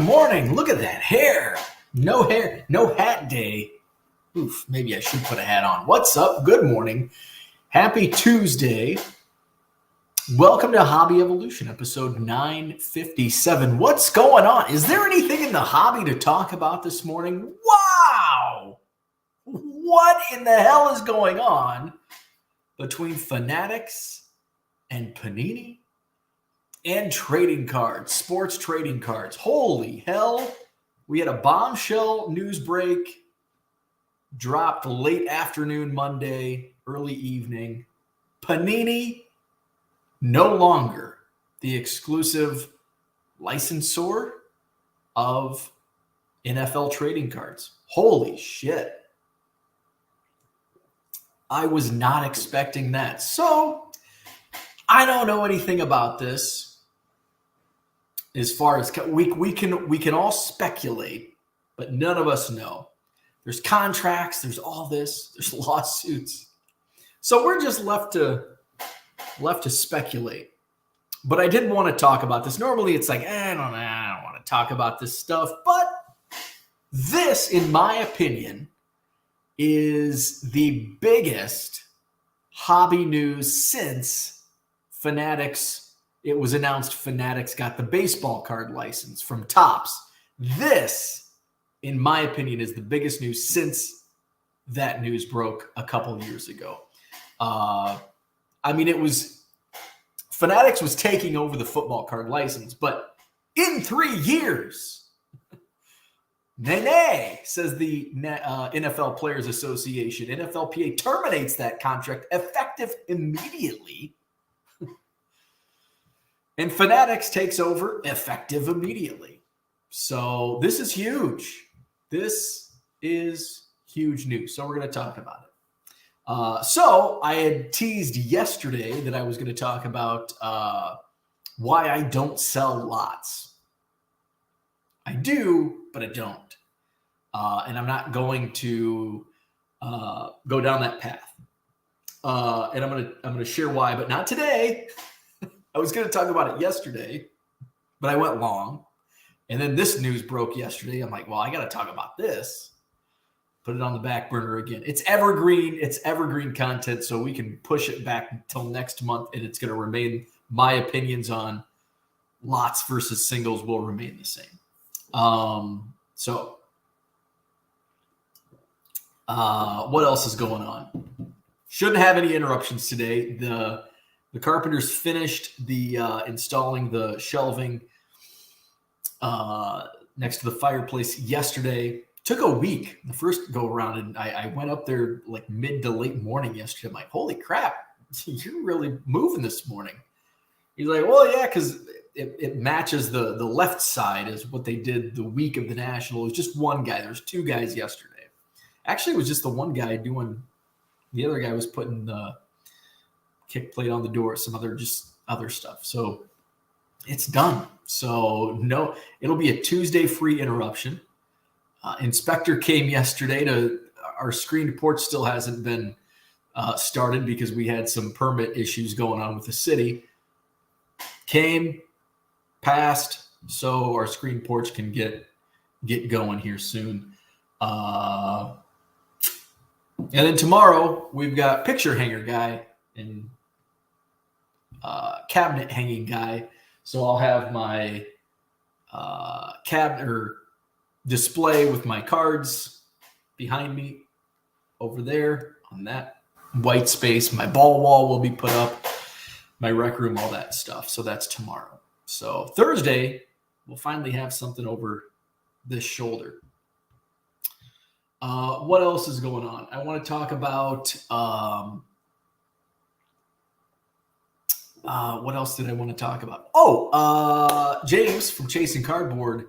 morning. Look at that hair. No hair, no hat day. Oof, maybe I should put a hat on. What's up? Good morning. Happy Tuesday. Welcome to Hobby Evolution, episode 957. What's going on? Is there anything in the hobby to talk about this morning? Wow! What in the hell is going on between Fanatics and Panini and trading cards, sports trading cards? Holy hell. We had a bombshell news break dropped late afternoon Monday, early evening. Panini no longer the exclusive licensor of NFL trading cards. Holy shit. I was not expecting that. So I don't know anything about this. As far as we can all speculate, but none of us know. There's contracts, there's all this, there's lawsuits. So we're just left to speculate. But I did want to talk about this. Normally it's like, I don't want to talk about this stuff. But this, in my opinion, is the biggest hobby news since Fanatics. It was announced Fanatics got the baseball card license from Topps. This, in my opinion, is the biggest news since that news broke a couple years ago. It was Fanatics was taking over the football card license, but in 3 years, nay, says the NFL Players Association, NFLPA terminates that contract effective immediately. And Fanatics takes over effective immediately. So this is huge. This is huge news. So we're going to talk about it. So I had teased yesterday that I was going to talk about why I don't sell lots. I do, but I don't. And I'm not going to go down that path. And I'm going to share why, but not today. I was going to talk about it yesterday, but I went long. And then this news broke yesterday. I'm like, well, I got to talk about this. Put it on the back burner again. It's evergreen. It's evergreen content, so we can push it back until next month, and it's going to remain. My opinions on lots versus singles will remain the same. What else is going on? Shouldn't have any interruptions today. The carpenters finished the installing the shelving next to the fireplace yesterday. Took a week, the first go around, and I went up there like mid to late morning yesterday. I'm like, holy crap, you're really moving this morning. He's like, well, yeah, because it matches the left side is what they did the week of the National. It was just one guy. There's two guys yesterday. Actually, it was just the one guy doing, the other guy was putting the kick plate on the door, some other stuff. So it's done. So no, it'll be a Tuesday free interruption. Inspector came yesterday our screened porch still hasn't been started because we had some permit issues going on with the city. Came, passed, so our screened porch can get going here soon. And then tomorrow we've got picture hanger guy and cabinet hanging guy. So I'll have my cabinet or display with my cards behind me over there on that white space. My ball wall will be put up, my rec room, all that stuff. So that's tomorrow. So Thursday, we'll finally have something over this shoulder. What else is going on? I want to talk about what else did I want to talk about? James from Chasing Cardboard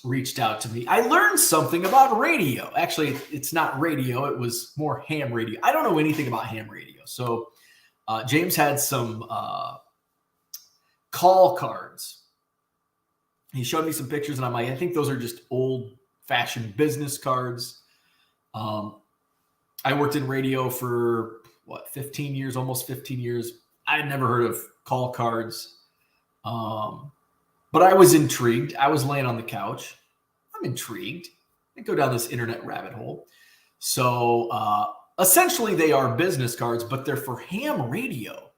reached out to me. I learned something about radio. Actually, it's not radio. It was more ham radio. I don't know anything about ham radio. So James had some call cards. He showed me some pictures, and I'm like, I think those are just old-fashioned business cards. I worked in radio for 15 years, almost 15 years. I had never heard of call cards. But I was intrigued. I was laying on the couch. I'm intrigued. I go down this internet rabbit hole. So essentially, they are business cards, but they're for ham radio.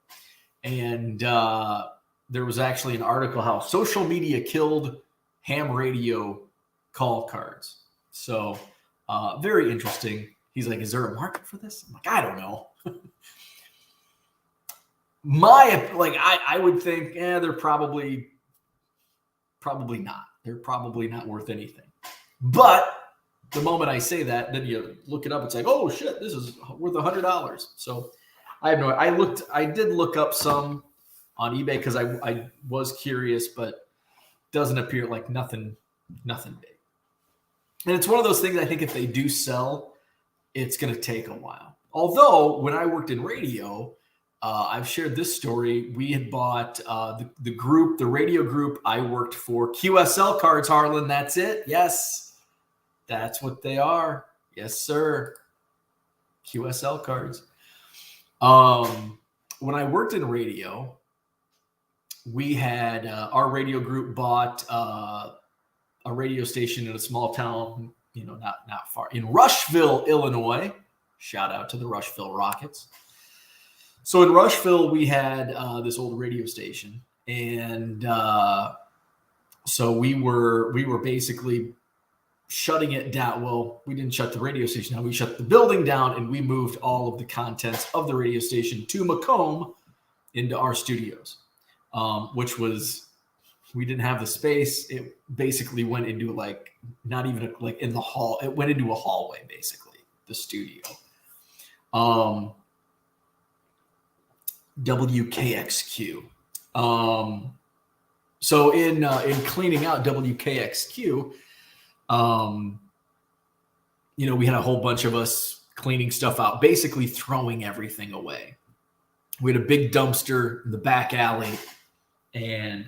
And there was actually an article how social media killed ham radio call cards. So very interesting. He's like, is there a market for this? I'm like, I don't know. I would think, they're probably not. They're probably not worth anything. But the moment I say that, then you look it up. It's like, oh shit, this is worth $100. So I have no. I did look up some on eBay because I was curious, but doesn't appear like nothing big. And it's one of those things. I think if they do sell, it's going to take a while. Although when I worked in radio, I've shared this story. We had bought the radio group I worked for, QSL cards, Harlan. That's it. Yes, that's what they are. Yes, sir. QSL cards. When I worked in radio, we had our radio group bought a radio station in a small town, not far in Rushville, Illinois. Shout out to the Rushville Rockets. So in Rushville, we had this old radio station, and so we were basically shutting it down. Well, we didn't shut the radio station down. We shut the building down, and we moved all of the contents of the radio station to Macomb into our studios, which was, we didn't have the space. It basically went into not even in the hall. It went into a hallway, basically, the studio. WKXQ. So in cleaning out WKXQ, we had a whole bunch of us cleaning stuff out, basically throwing everything away. We had a big dumpster in the back alley, and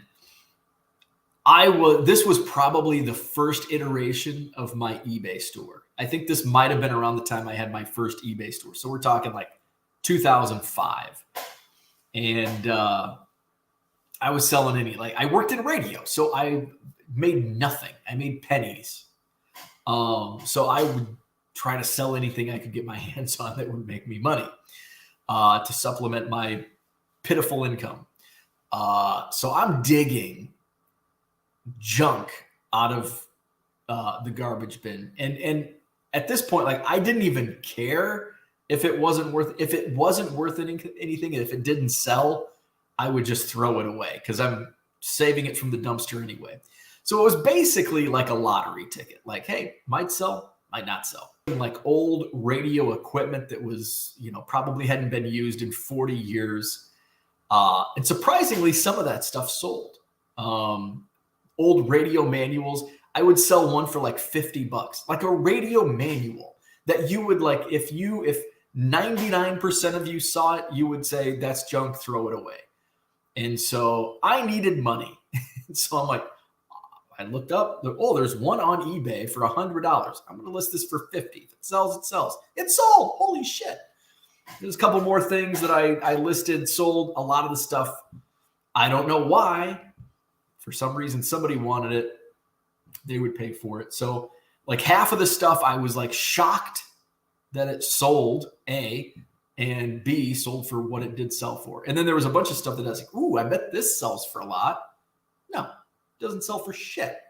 this was probably the first iteration of my eBay store. I think this might have been around the time I had my first eBay store. So we're talking like 2005. And I was selling I worked in radio, so I made nothing. I made pennies. So I would try to sell anything I could get my hands on that would make me money to supplement my pitiful income. So I'm digging junk out of the garbage bin. And at this point, I didn't even care if it wasn't worth anything, if it didn't sell, I would just throw it away because I'm saving it from the dumpster anyway. So it was basically like a lottery ticket. Hey, might sell, might not sell. Old radio equipment that was, probably hadn't been used in 40 years. And surprisingly, some of that stuff sold. Old radio manuals. I would sell one for $50, like a radio manual that you would if 99% of you saw it, you would say that's junk, throw it away. And so I needed money. So I'm I looked up, there's one on eBay for $100. I'm going to list this for $50. If it sells, it sells. It sold. Holy shit. There's a couple more things that I listed, sold. A lot of the stuff, I don't know why. For some reason, somebody wanted it. They would pay for it. So half of the stuff I was shocked that it sold, A, and B, sold for what it did sell for. And then there was a bunch of stuff that I was ooh, I bet this sells for a lot. No, it doesn't sell for shit.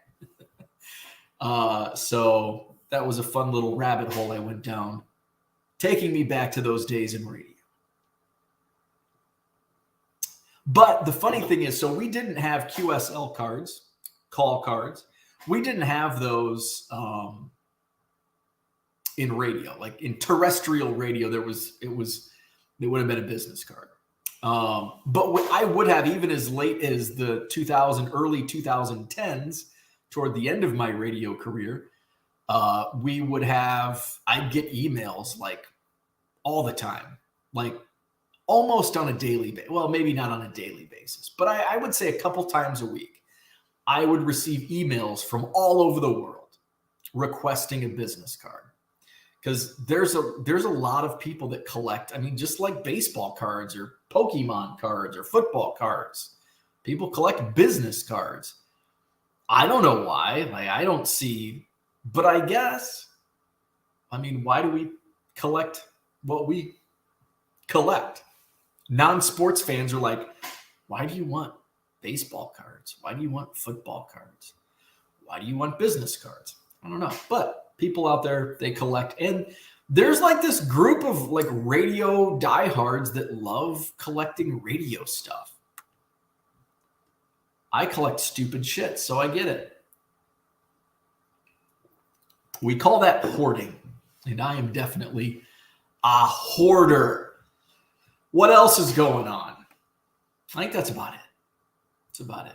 So that was a fun little rabbit hole I went down, taking me back to those days in radio. But the funny thing is, so we didn't have QSL cards, call cards. We didn't have those in radio, in terrestrial radio. It would have been a business card. But what I would have, even as late as the early 2010s, toward the end of my radio career, I'd get emails all the time, almost on a daily basis. Well, maybe not on a daily basis, but I would say a couple times a week, I would receive emails from all over the world requesting a business card. Because there's a lot of people that collect, just like baseball cards or Pokemon cards or football cards. People collect business cards. I don't know why. Like, I don't see, but I guess, I mean, why do we collect what we collect? Non-sports fans are like, why do you want baseball cards? Why do you want football cards? Why do you want business cards? I don't know. But people out there, they collect. And there's like this group of like radio diehards that love collecting radio stuff. I collect stupid shit, so I get it. We call that hoarding, and I am definitely a hoarder. What else is going on? I think that's about it. That's about it.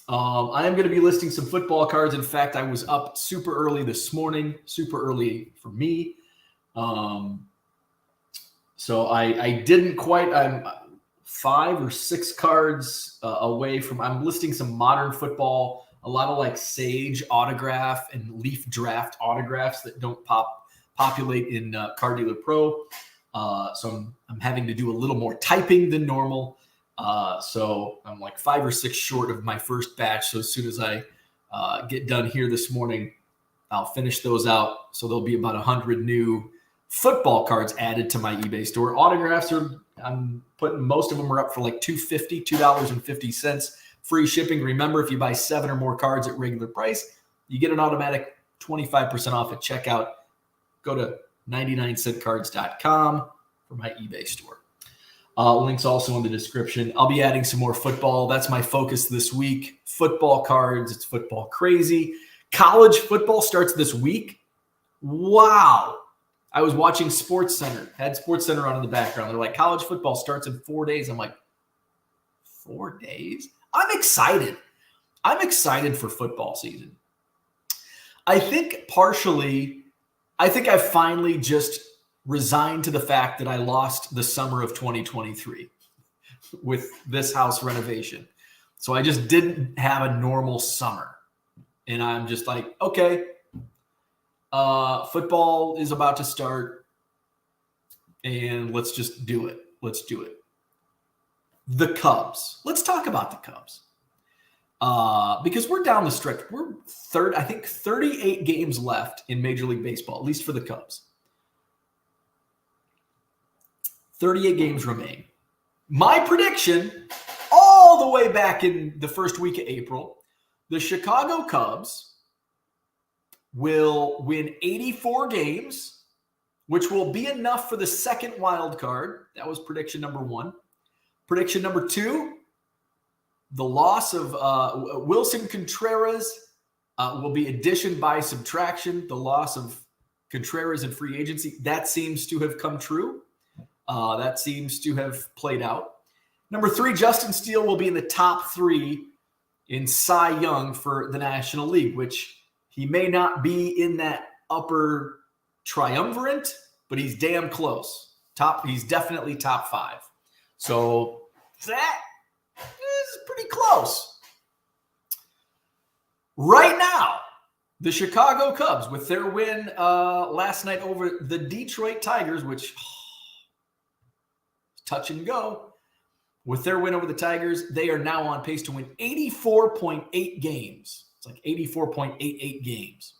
I am going to be listing some football cards. In fact, I was up super early this morning, super early for me. So I didn't quite, I'm 5 or 6 cards away from, I'm listing some modern football, a lot of like Sage autograph and Leaf draft autographs that don't populate in Card Dealer Pro. So I'm having to do a little more typing than normal. So I'm like 5 or 6 short of my first batch. So as soon as I get done here this morning, I'll finish those out. So there'll be about 100 new football cards added to my eBay store. Autographs I'm putting, most of them are up for like $2.50, free shipping. Remember, if you buy 7 or more cards at regular price, you get an automatic 25% off at checkout. Go to 99centcards.com for my eBay store. Links also in the description. I'll be adding some more football. That's my focus this week. Football cards. It's football crazy. College football starts this week. Wow. I was watching SportsCenter. Had SportsCenter on in the background. They're like, college football starts in 4 days. I'm like, 4 days? I'm excited. I'm excited for football season. I think partially, I finally just resigned to the fact that I lost the summer of 2023 with this house renovation. So I just didn't have a normal summer. And I'm just like, okay, football is about to start and let's just do it. Let's do it. The Cubs. Let's talk about the Cubs. Because we're down the stretch. We're 38 games left in Major League Baseball, at least for the Cubs. 38 games remain. My prediction, all the way back in the first week of April, the Chicago Cubs will win 84 games, which will be enough for the second wild card. That was prediction number 1. Prediction number 2, the loss of Wilson Contreras will be addition by subtraction. The loss of Contreras in free agency, that seems to have come true. That seems to have played out. Number 3, Justin Steele will be in the top 3 in Cy Young for the National League, which he may not be in that upper triumvirate, but he's damn close. He's definitely top 5. So that is pretty close. Right now, the Chicago Cubs, with their win last night over the Detroit Tigers, which touch and go. With their win over the Tigers, they are now on pace to win 84.8 games. It's like 84.88 games.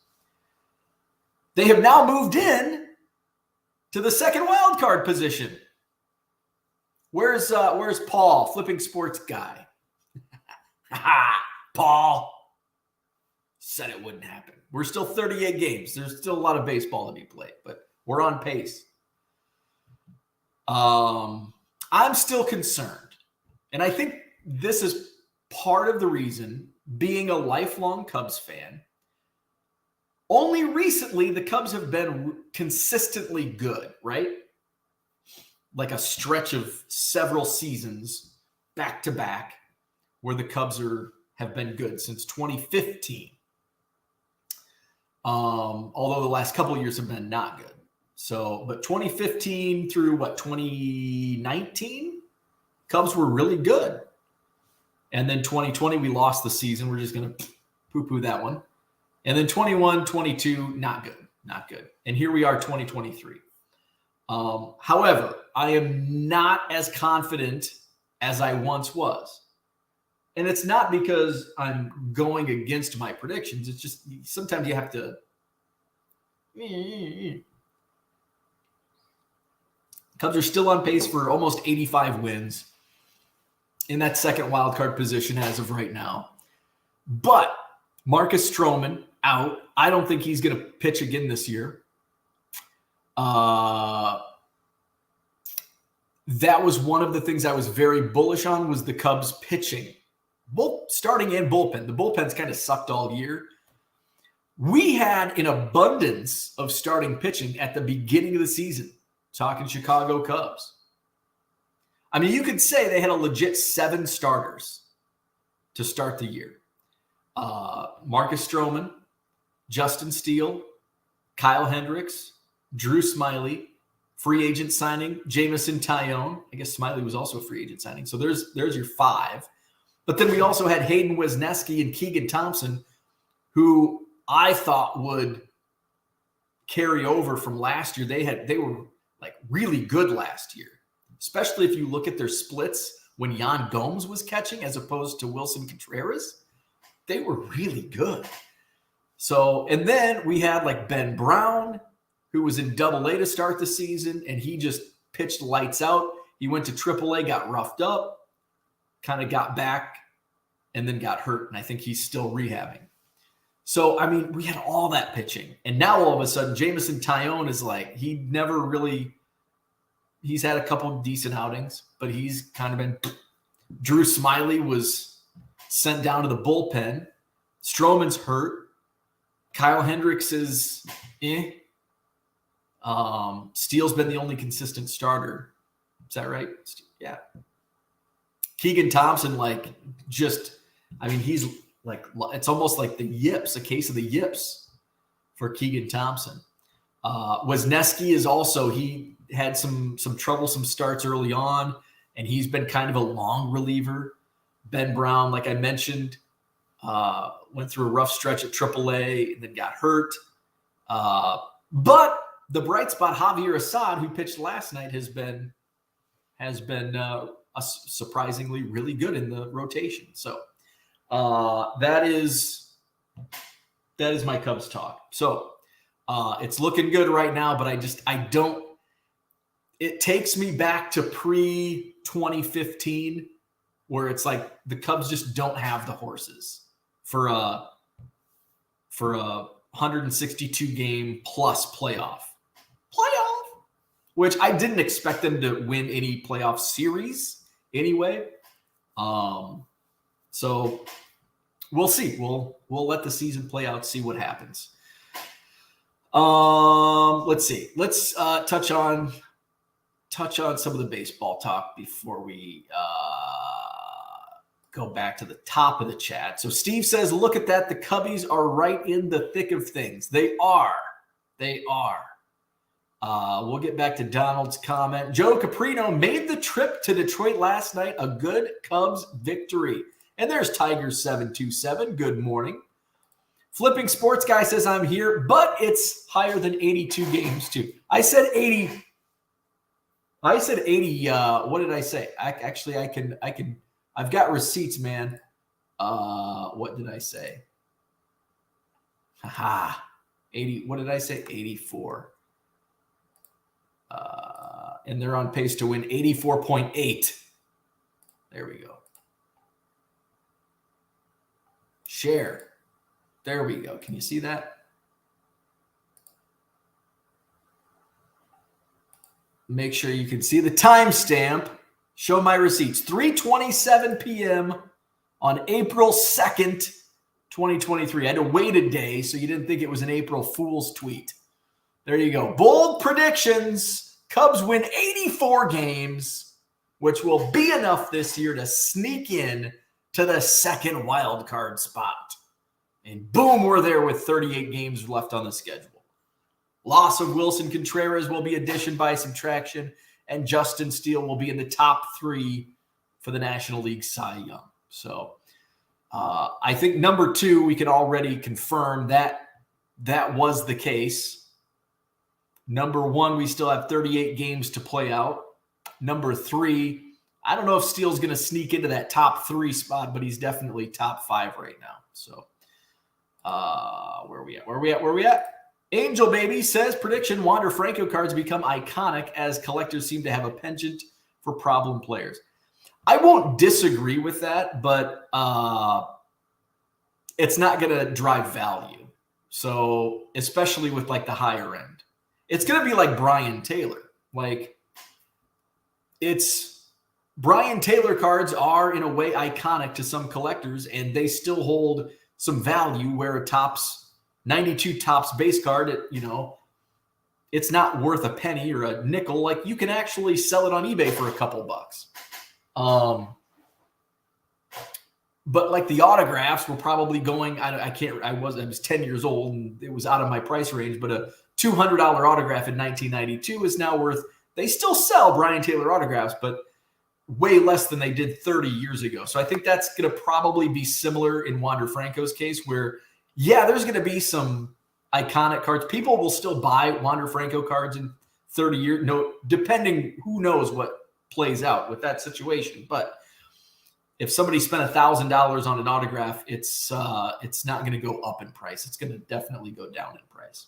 They have now moved in to the second wild card position. Where's Paul, Flipping Sports guy? Paul said it wouldn't happen. We're still 38 games. There's still a lot of baseball to be played, but we're on pace. I'm still concerned. And I think this is part of the reason, being a lifelong Cubs fan, only recently the Cubs have been consistently good, right? Like a stretch of several seasons back to back where the Cubs have been good since 2015. Although the last couple of years have been not good. So, but 2015 through 2019, Cubs were really good. And then 2020, we lost the season. We're just going to poo-poo that one. And then 21, 22, not good. And here we are, 2023. However, I am not as confident as I once was. And it's not because I'm going against my predictions. It's just sometimes you have to. Cubs are still on pace for almost 85 wins in that second wild card position as of right now. But Marcus Stroman out. I don't think he's going to pitch again this year. That was one of the things I was very bullish on was the Cubs pitching. Both starting and bullpen. The bullpen's kind of sucked all year. We had an abundance of starting pitching at the beginning of the season, talking Chicago Cubs. I mean, you could say they had a legit 7 starters to start the year. Marcus Stroman, Justin Steele, Kyle Hendricks, Drew Smyly, free agent signing, Jameson Taillon. I guess Smyly was also a free agent signing. So there's your 5. But then we also had Hayden Wesneski and Keegan Thompson, who I thought would carry over from last year. They were like really good last year, especially if you look at their splits when Yan Gomes was catching as opposed to Wilson Contreras. They were really good. So, and then we had like Ben Brown, who was in Double-A to start the season, and he just pitched lights out. He went to Triple-A, got roughed up, kind of got back, and then got hurt, and I think he's still rehabbing. So, I mean, we had all that pitching, and now all of a sudden, Jameson Taillon is like, he's had a couple of decent outings, but he's kind of been – Drew Smyly was sent down to the bullpen. Stroman's hurt. Kyle Hendricks is Steele's been the only consistent starter. Is that right? Yeah. Keegan Thompson, he's like, it's almost like the yips, a case of the yips for Keegan Thompson. Wesneski is also, he had some troublesome starts early on, and he's been kind of a long reliever. Ben Brown, like I mentioned, went through a rough stretch at Triple-A and then got hurt. But the bright spot, Javier Assad, who pitched last night, has been surprisingly really good in the rotation. So that is my Cubs talk. So it's looking good right now, but it takes me back to pre-2015 where it's like the Cubs just don't have the horses for a 162 game plus playoff, which I didn't expect them to win any playoff series anyway. So we'll see. We'll let the season play out, see what happens. Let's see. Let's touch on some of the baseball talk before we go back to the top of the chat. So Steve says, look at that. The Cubbies are right in the thick of things. They are. We'll get back to Donald's comment. Joe Caprino made the trip to Detroit last night. A good Cubs victory. And there's Tiger727. Good morning. Flipping Sports Guy says, I'm here, but it's higher than 82 games too. I said 80. What did I say? I've got receipts, man. What did I say? 80. What did I say? 84. And they're on pace to win 84.8. There we go. Share. There we go. Can you see that? Make sure you can see the timestamp. Show my receipts. 3:27 p.m. on April 2nd, 2023. I had to wait a day so you didn't think it was an April Fool's tweet. There you go. Bold predictions. Cubs win 84 games, which will be enough this year to sneak in to the second wild card spot. And boom, we're there with 38 games left on the schedule. Loss of Wilson Contreras will be addition by subtraction, and Justin Steele will be in the top 3 for the National League Cy Young. So I think number 2, we can already confirm that was the case. Number 1, we still have 38 games to play out. Number 3, I don't know if Steele's going to sneak into that top 3 spot, but he's definitely top 5 right now. So where are we at? Angel Baby says, prediction, Wander Franco cards become iconic as collectors seem to have a penchant for problem players. I won't disagree with that, but it's not going to drive value. So especially with like the higher end, it's going to be like Brian Taylor. Like Brian Taylor cards are in a way iconic to some collectors, and they still hold some value where a Topps 92 Topps base card, it's not worth a penny or a nickel. Like you can actually sell it on eBay for a couple bucks. But like the autographs were probably going, I was 10 years old and it was out of my price range, but a $200 autograph in 1992 is now worth, they still sell Brian Taylor autographs, but way less than they did 30 years ago. So I think that's going to probably be similar in Wander Franco's case where, yeah, there's going to be some iconic cards. People will still buy Wander Franco cards in 30 years, depending who knows what plays out with that situation. But if somebody spent $1,000 on an autograph, it's not going to go up in price. It's going to definitely go down in price.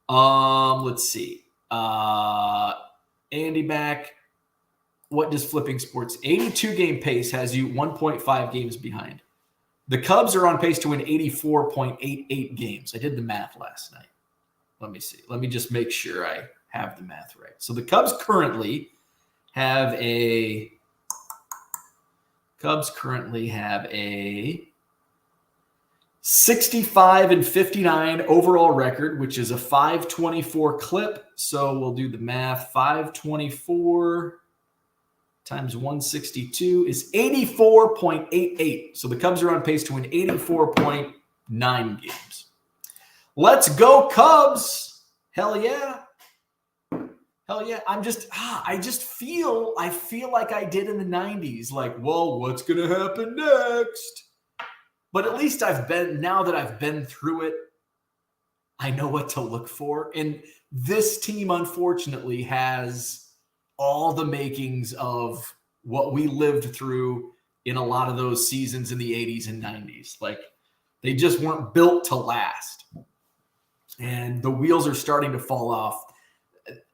Let's see. Andy back. What does Flipping Sports 82 game pace has you 1.5 games behind? The Cubs are on pace to win 84.88 games. I did the math last night. Let me see. Let me just make sure I have the math right. So the Cubs currently have a 65-59 overall record, which is a 524 clip. So we'll do the math. 524 times 162 is 84.88. So the Cubs are on pace to win 84.9 games. Let's go Cubs. Hell yeah. Hell yeah. I feel like I did in the 90s. Like, well, what's going to happen next? But at least now that I've been through it, I know what to look for. And this team, unfortunately, has all the makings of what we lived through in a lot of those seasons in the 80s and 90s. Like, they just weren't built to last. And the wheels are starting to fall off.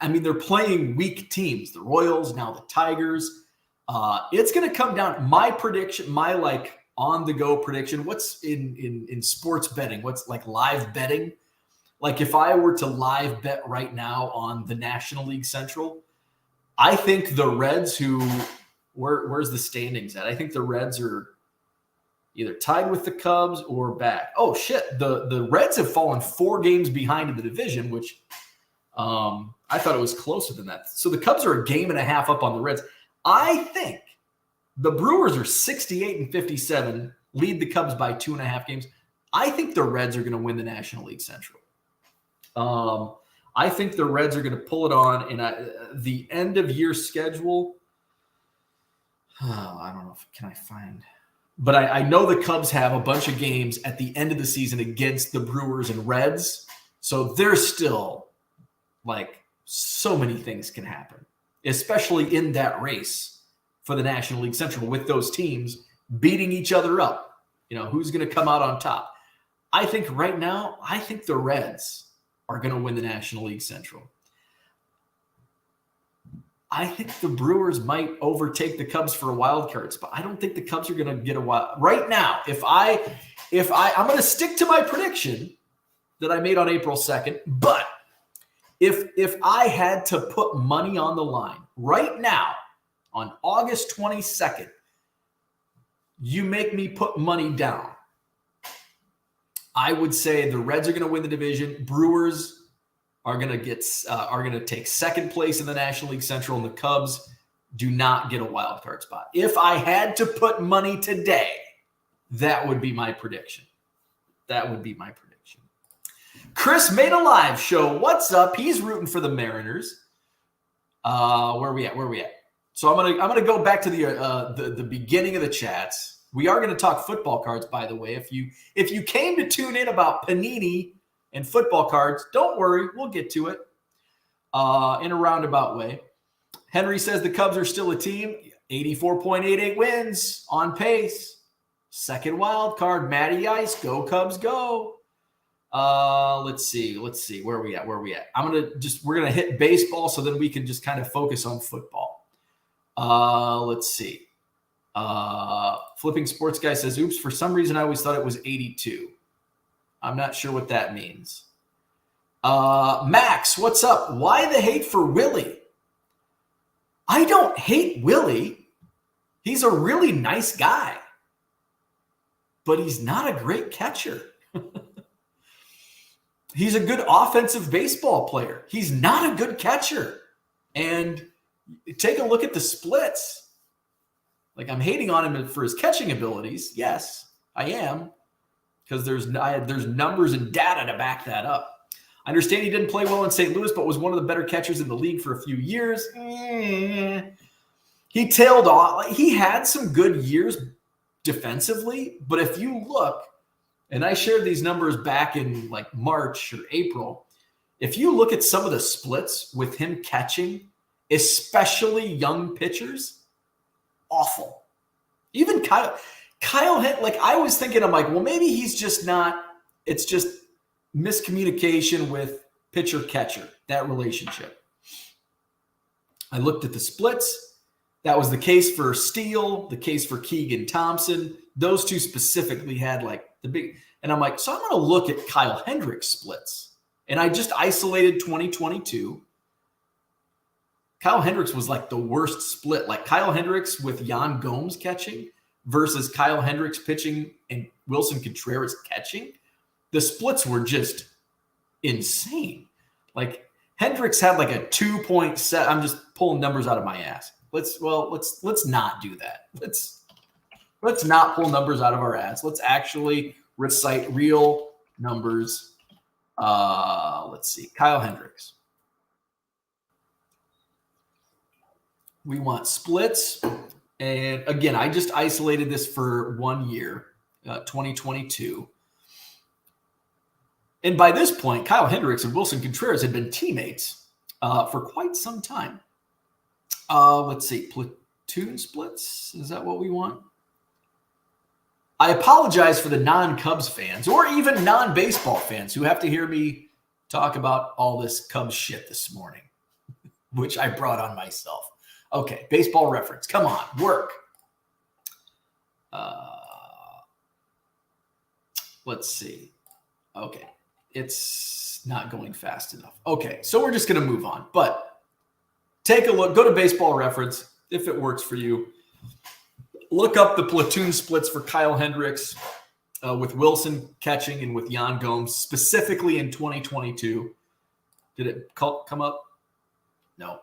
I mean, they're playing weak teams. The Royals, now the Tigers. It's going to come down. My prediction, my like on-the-go prediction, what's in sports betting? What's like live betting? Like if I were to live bet right now on the National League Central, I think the Reds where's the standings at? I think the Reds are either tied with the Cubs or back. Oh, shit. The Reds have fallen 4 games behind in the division, which I thought it was closer than that. So the Cubs are a game and a half up on the Reds. I think the Brewers are 68-57, lead the Cubs by 2.5 games. I think the Reds are going to win the National League Central. I think the Reds are going to pull it on. And the end of year schedule, I don't know can I find. But I know the Cubs have a bunch of games at the end of the season against the Brewers and Reds. So there's still like so many things can happen, especially in that race for the National League Central with those teams beating each other up. Who's going to come out on top? I think right now, the Reds are going to win the National League Central. I think the Brewers might overtake the Cubs for a wild card spot. I don't think the Cubs are going to get a wild right now. I'm going to stick to my prediction that I made on April 2nd, but if I had to put money on the line right now on August 22nd, you make me put money down. I would say the Reds are going to win the division. Brewers are going to take second place in the National League Central, and the Cubs do not get a wild card spot. If I had to put money today, that would be my prediction. Chris made a live show. What's up? He's rooting for the Mariners. Where are we at? So I'm gonna go back to the beginning of the chats. We are going to talk football cards, by the way. If you came to tune in about Panini and football cards, don't worry, we'll get to it in a roundabout way. Henry says the Cubs are still a team. 84.88 wins on pace. Second wild card. Matty Ice. Go Cubs, go. Let's see. Where are we at? We're going to hit baseball so then we can just kind of focus on football. Let's see. Flipping Sports Guy says, oops, for some reason I always thought it was 82. I'm not sure what that means. Max, what's up? Why the hate for Willie? I don't hate Willie. He's a really nice guy, but he's not a great catcher. He's a good offensive baseball player. He's not a good catcher. And take a look at the splits. Like, I'm hating on him for his catching abilities. Yes, I am. Because there's numbers and data to back that up. I understand he didn't play well in St. Louis, but was one of the better catchers in the league for a few years. He tailed off. He had some good years defensively, but if you look, and I shared these numbers back in like March or April, if you look at some of the splits with him catching, especially young pitchers, awful. Even Kyle, like I was thinking, I'm like, well, maybe he's just not, it's just miscommunication with pitcher catcher, that relationship. I looked at the splits. That was the case for Steele, the case for Keegan Thompson. Those two specifically had like the big, and I'm like, so I'm going to look at Kyle Hendricks splits. And I just isolated 2022. Kyle Hendricks was like the worst split. Like Kyle Hendricks with Yan Gomes catching versus Kyle Hendricks pitching and Wilson Contreras catching. The splits were just insane. Like Hendricks had like a 2.7. I'm just pulling numbers out of my ass. Let's not do that. Let's not pull numbers out of our ass. Let's actually recite real numbers. Let's see. Kyle Hendricks. We want splits. And again, I just isolated this for 1 year, 2022. And by this point, Kyle Hendricks and Wilson Contreras had been teammates for quite some time. Let's see. Platoon splits. Is that what we want? I apologize for the non-Cubs fans or even non-baseball fans who have to hear me talk about all this Cubs shit this morning, which I brought on myself. Okay, baseball reference. Come on, work. Let's see. Okay, it's not going fast enough. Okay, so we're just going to move on. But take a look. Go to baseball reference if it works for you. Look up the platoon splits for Kyle Hendricks with Wilson catching and with Yan Gomes, specifically in 2022. Did it come up? No.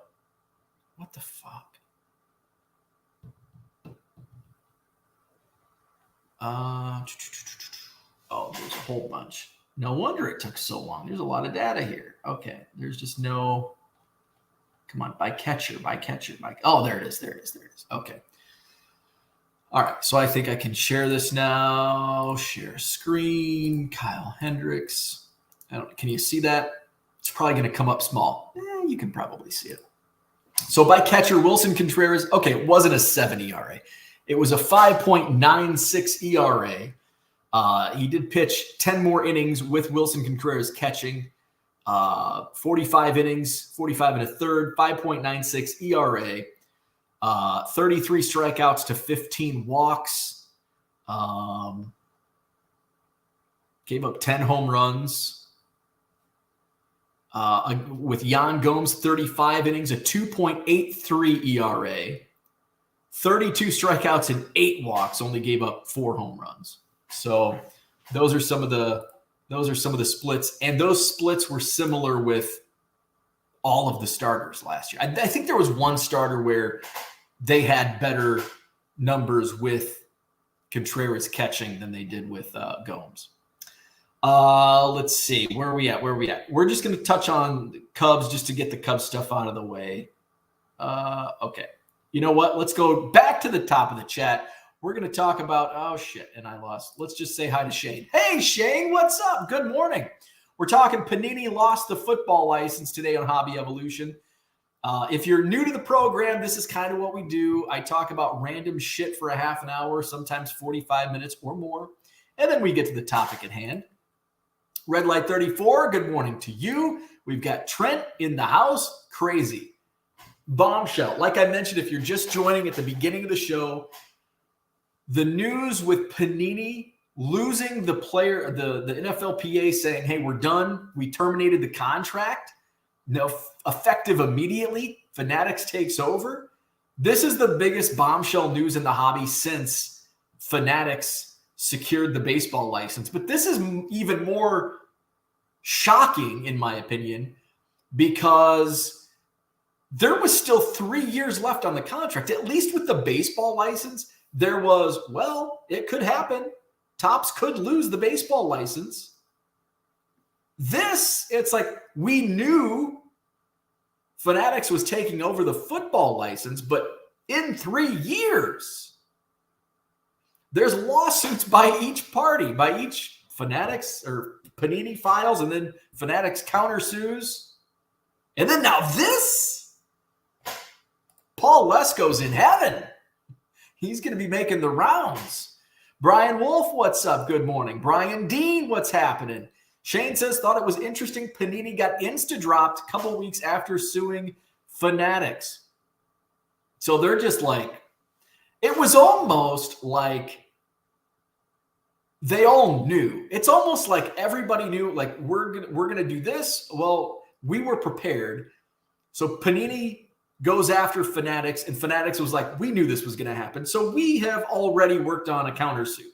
What the fuck? Oh, there's a whole bunch. No wonder it took so long. There's a lot of data here. Okay. There's just no. Come on. By catcher. Oh, there it is. Okay. All right. So I think I can share this now. Share screen. Kyle Hendricks. Can you see that? It's probably going to come up small. You can probably see it. So by catcher, Wilson Contreras, okay, it wasn't a 7 ERA. It was a 5.96 ERA. He did pitch 10 more innings with Wilson Contreras catching. 45 innings, 45 and a third, 5.96 ERA. 33 strikeouts to 15 walks. Gave up 10 home runs. With Yan Gomes, 35 innings, a 2.83 ERA, 32 strikeouts and 8 walks, only gave up 4 home runs. So those are some of the splits, and those splits were similar with all of the starters last year. I think there was one starter where they had better numbers with Contreras catching than they did with Gomes. Let's see. Where are we at? We're just going to touch on the Cubs just to get the Cubs stuff out of the way. Okay. You know what? Let's go back to the top of the chat. We're going to talk about, oh shit, and I lost. Let's just say hi to Shane. Hey, Shane, what's up? Good morning. We're talking Panini lost the football license today on Hobby Evolution. If you're new to the program, this is kind of what we do. I talk about random shit for a half an hour, sometimes 45 minutes or more. And then we get to the topic at hand. Red Light 34, good morning to you. We've got Trent in the house. Crazy. Bombshell. Like I mentioned, if you're just joining at the beginning of the show, the news with Panini losing the player, the NFLPA saying, hey, we're done. We terminated the contract. No, effective immediately. Fanatics takes over. This is the biggest bombshell news in the hobby since Fanatics secured the baseball license. But this is even more shocking, in my opinion, because there was still 3 years left on the contract. At least with the baseball license, there was, well, it could happen. Topps could lose the baseball license. This, it's like we knew Fanatics was taking over the football license, but in 3 years, there's lawsuits by each party, by each Fanatics or Panini files, and then Fanatics countersues. And then now this, Paul Lesko's in heaven. He's going to be making the rounds. Brian Wolf, what's up? Good morning. Brian Dean, what's happening? Shane says, thought it was interesting Panini got insta-dropped a couple weeks after suing Fanatics. So they're just like, it was almost like they all knew. It's almost like everybody knew, like, we're gonna do this. Well, we were prepared. So Panini goes after Fanatics, and Fanatics was like, we knew this was going to happen. So we have already worked on a countersuit.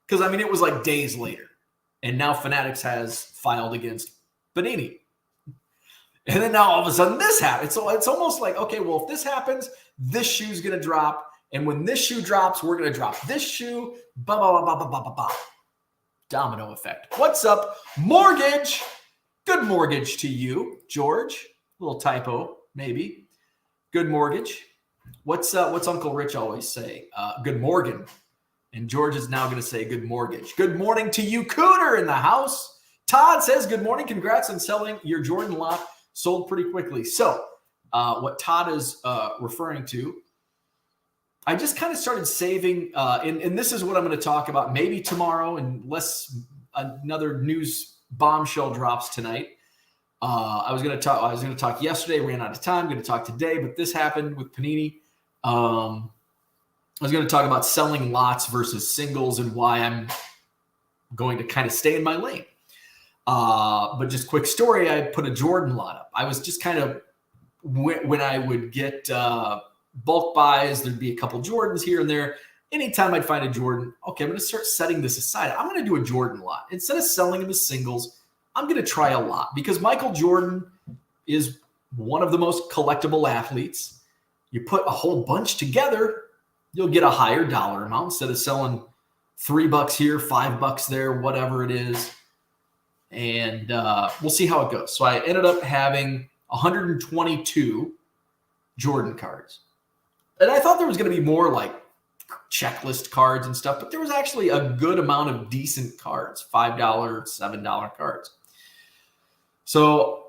Because, I mean, it was like days later. And now Fanatics has filed against Panini. And then now all of a sudden this happens. So it's almost like, okay, well, if this happens, this shoe's going to drop. And when this shoe drops, we're going to drop this shoe. Ba, ba, ba, ba, ba, ba, ba. Domino effect. What's up? Mortgage. Good mortgage to you, George. Little typo, maybe. Good mortgage. What's Uncle Rich always say? Good Morgan. And George is now going to say good mortgage. Good morning to you, Cooter in the house. Todd says, good morning. Congrats on selling your Jordan lot. Sold pretty quickly. So what Todd is referring to, I just kind of started saving. And this is what I'm going to talk about maybe tomorrow, unless another news bombshell drops tonight. I was going to talk yesterday, ran out of time. I'm going to talk today, but this happened with Panini. I was going to talk about selling lots versus singles and why I'm going to kind of stay in my lane. But just quick story, I put a Jordan lot up. I was just kind of, when I would get bulk buys, there'd be a couple Jordans here and there. Anytime I'd find a Jordan, okay, I'm going to start setting this aside. I'm going to do a Jordan lot. Instead of selling them as singles, I'm going to try a lot because Michael Jordan is one of the most collectible athletes. You put a whole bunch together, you'll get a higher dollar amount instead of selling $3 here, $5 there, whatever it is. And we'll see how it goes. So I ended up having 122 Jordan cards. And I thought there was going to be more like checklist cards and stuff, but there was actually a good amount of decent cards, $5, $7 cards. So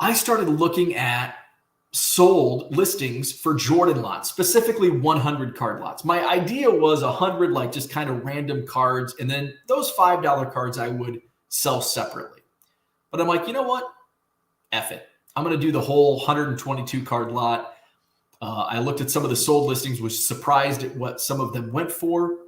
I started looking at sold listings for Jordan lots, specifically 100 card lots. My idea was 100 like just kind of random cards, and then those $5 cards I would sell separately. But I'm like, you know what? F it. I'm going to do the whole 122 card lot. I looked at some of the sold listings, was surprised at what some of them went for.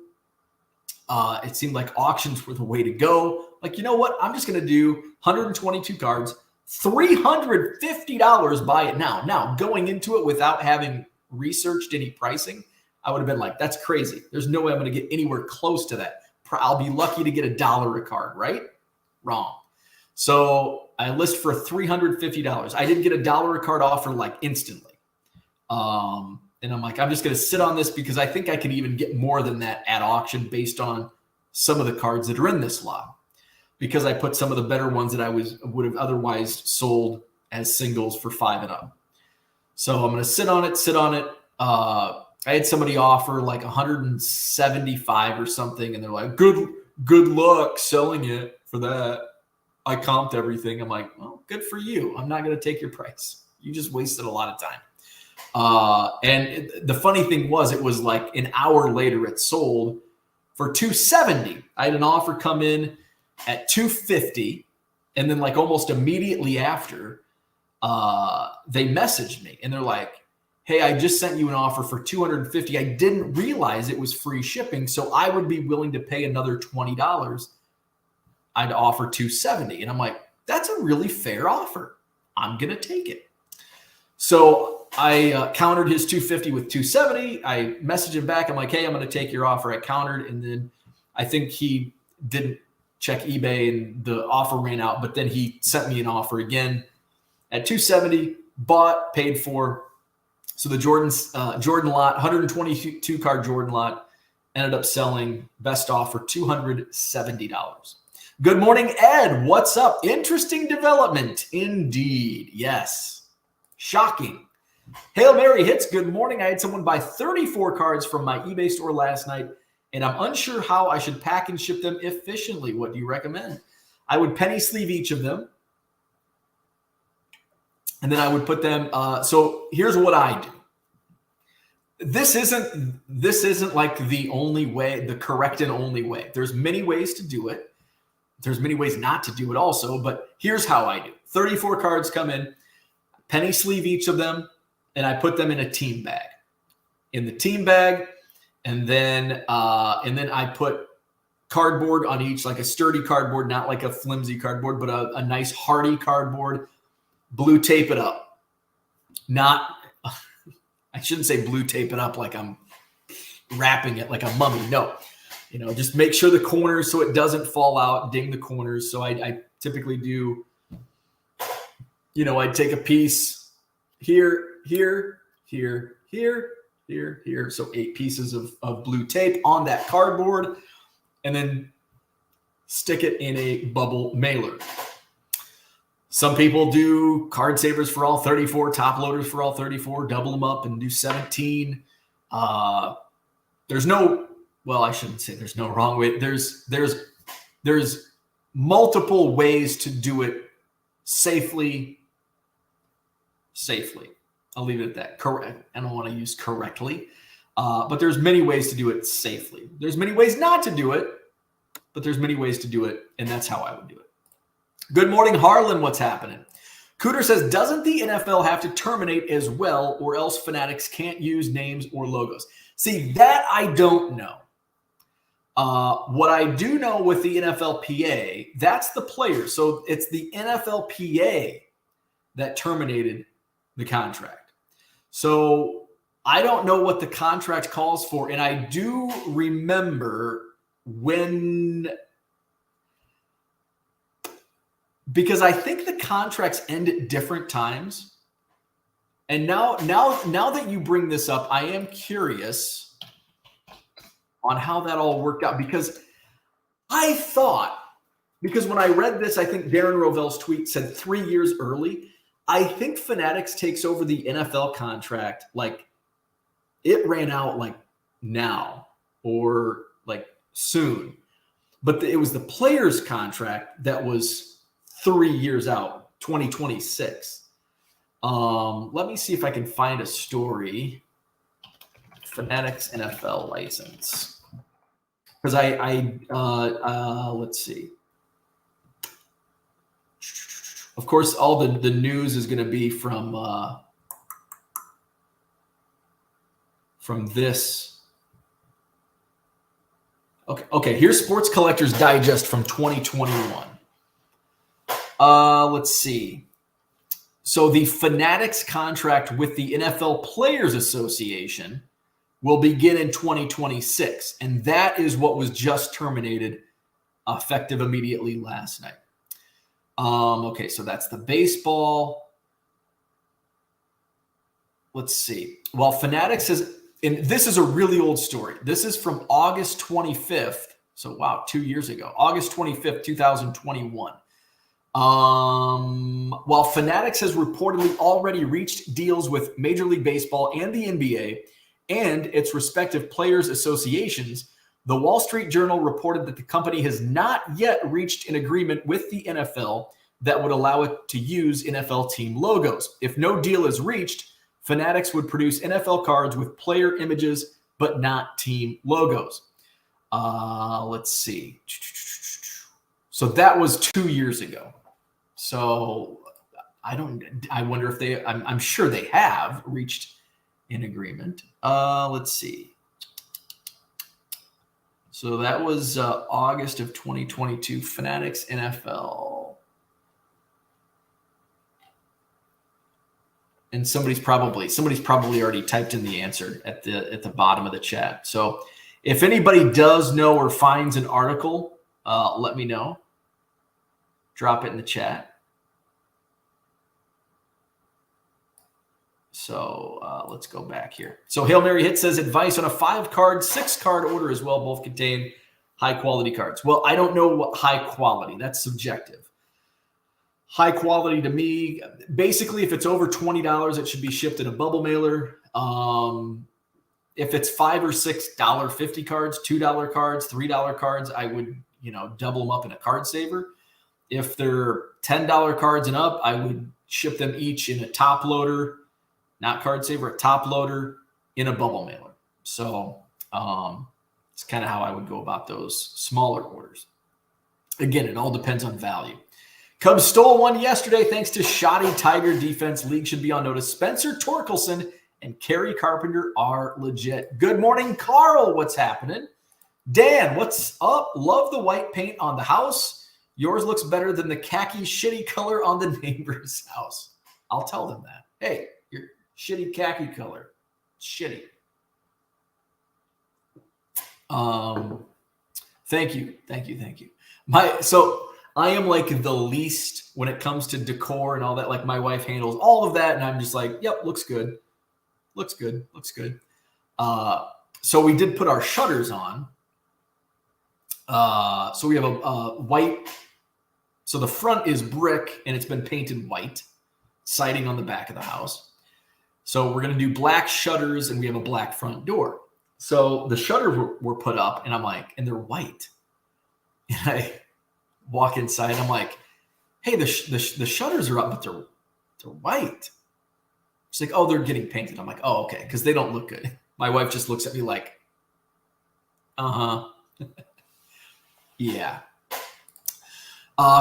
It seemed like auctions were the way to go. Like, you know what? I'm just going to do 122 cards, $350 buy it now. Now, going into it without having researched any pricing, I would have been like, that's crazy. There's no way I'm going to get anywhere close to that. I'll be lucky to get $1 a card, right? Wrong. So I list for $350. I didn't get $1 a card offer like instantly. And I'm like, I'm just going to sit on this because I think I can even get more than that at auction based on some of the cards that are in this lot, because I put some of the better ones that I would have otherwise sold as singles for $5 and up. So I'm going to sit on it. I had somebody offer like 175 or something, and they're like, good luck selling it for that. I comped everything. I'm like, well, good for you. I'm not going to take your price. You just wasted a lot of time. The funny thing was, it was like an hour later it sold for $270. I had an offer come in at $250, and then like almost immediately after, they messaged me and they're like, hey, I just sent you an offer for $250. I didn't realize it was free shipping, so I would be willing to pay another $20. I'd offer $270. And I'm like, that's a really fair offer. I'm going to take it. So I countered his $250 with $270. I messaged him back. I'm like, hey, I'm going to take your offer. I countered, and then I think he didn't check eBay and the offer ran out, but then he sent me an offer again at $270, bought, paid for. So the Jordan lot, 122 card Jordan lot, ended up selling best offer $270. Good morning, Ed. What's up? Interesting development indeed. Yes. Shocking. Hail Mary hits. Good morning. I had someone buy 34 cards from my eBay store last night, and I'm unsure how I should pack and ship them efficiently. What do you recommend? I would penny sleeve each of them. And then I would put them. So here's what I do. This isn't like the only way, the correct and only way. There's many ways to do it. There's many ways not to do it also, but here's how I do. 34 cards come in, penny sleeve each of them, and I put them in a team bag. In the team bag, and then I put cardboard on each, like a sturdy cardboard, not like a flimsy cardboard, but a nice hardy cardboard. Blue tape it up. I shouldn't say blue tape it up like I'm wrapping it like a mummy. No, just make sure the corners so it doesn't fall out, ding the corners. So I typically do, I'd take a piece here. So 8 pieces of blue tape on that cardboard, and then stick it in a bubble mailer. Some people do card savers for all 34, top loaders for all 34, double them up and do 17. I shouldn't say there's no wrong way. There's multiple ways to do it safely. I'll leave it at that. Correct. I don't want to use correctly, but there's many ways to do it safely. There's many ways not to do it, but there's many ways to do it, and that's how I would do it. Good morning, Harlan. What's happening? Cooter says, doesn't the NFL have to terminate as well, or else Fanatics can't use names or logos? See, that I don't know. What I do know with the NFLPA, that's the players. So it's the NFLPA that terminated the contract. So I don't know what the contract calls for. And I do remember because I think the contracts end at different times. And now that you bring this up, I am curious on how that all worked out, because when I read this, I think Darren Rovell's tweet said 3 years early. I think Fanatics takes over the NFL contract like it ran out like now or like soon. But it was the players' contract that was 3 years out, 2026. Let me see if I can find a story. Fanatics NFL license. Because let's see. Of course, all the news is going to be from this. Okay. Here's Sports Collectors Digest from 2021. Let's see. So the Fanatics contract with the NFL Players Association will begin in 2026. And that is what was just terminated, effective immediately last night. Okay, so that's the baseball. Let's see. Well, Fanatics has, and this is a really old story. This is from August 25th. So, wow, 2 years ago. August 25th, 2021. While Fanatics has reportedly already reached deals with Major League Baseball and the NBA and its respective players' associations, the Wall Street Journal reported that the company has not yet reached an agreement with the NFL that would allow it to use NFL team logos. If no deal is reached, Fanatics would produce NFL cards with player images, but not team logos. Let's see. So that was 2 years ago. So I wonder if I'm sure they have reached an agreement. Let's see. So that was August of 2022, Fanatics NFL. And somebody's probably already typed in the answer at the bottom of the chat. So if anybody does know or finds an article, let me know. Drop it in the chat. So let's go back here. So Hail Mary Hit says advice on a 5-card, 6-card order as well. Both contain high-quality cards. Well, I don't know what high quality. That's subjective. High quality to me, basically, if it's over $20, it should be shipped in a bubble mailer. If it's $5 or $6 50 cards, $2 cards, $3 cards, I would double them up in a card saver. If they're $10 cards and up, I would ship them each in a top loader. Not card saver, a top loader in a bubble mailer. So it's kind of how I would go about those smaller orders. Again, it all depends on value. Cubs stole one yesterday thanks to shoddy Tiger defense. League should be on notice. Spencer Torkelson and Kerry Carpenter are legit. Good morning, Carl. What's happening? Dan, what's up? Love the white paint on the house. Yours looks better than the khaki shitty color on the neighbor's house. I'll tell them that. Hey, your shitty khaki color. Shitty. Thank you. So I am like the least when it comes to decor and all that. Like my wife handles all of that, and I'm just like, yep, looks good. So we did put our shutters on. So we have a white. So the front is brick, and it's been painted white. Siding on the back of the house. So we're going to do black shutters, and we have a black front door. So the shutters were put up, and I'm like, and they're white. And I walk inside, and I'm like, hey, the shutters are up, but they're white. She's like, oh, they're getting painted. I'm like, oh, okay, because they don't look good. My wife just looks at me like, uh-huh. Yeah.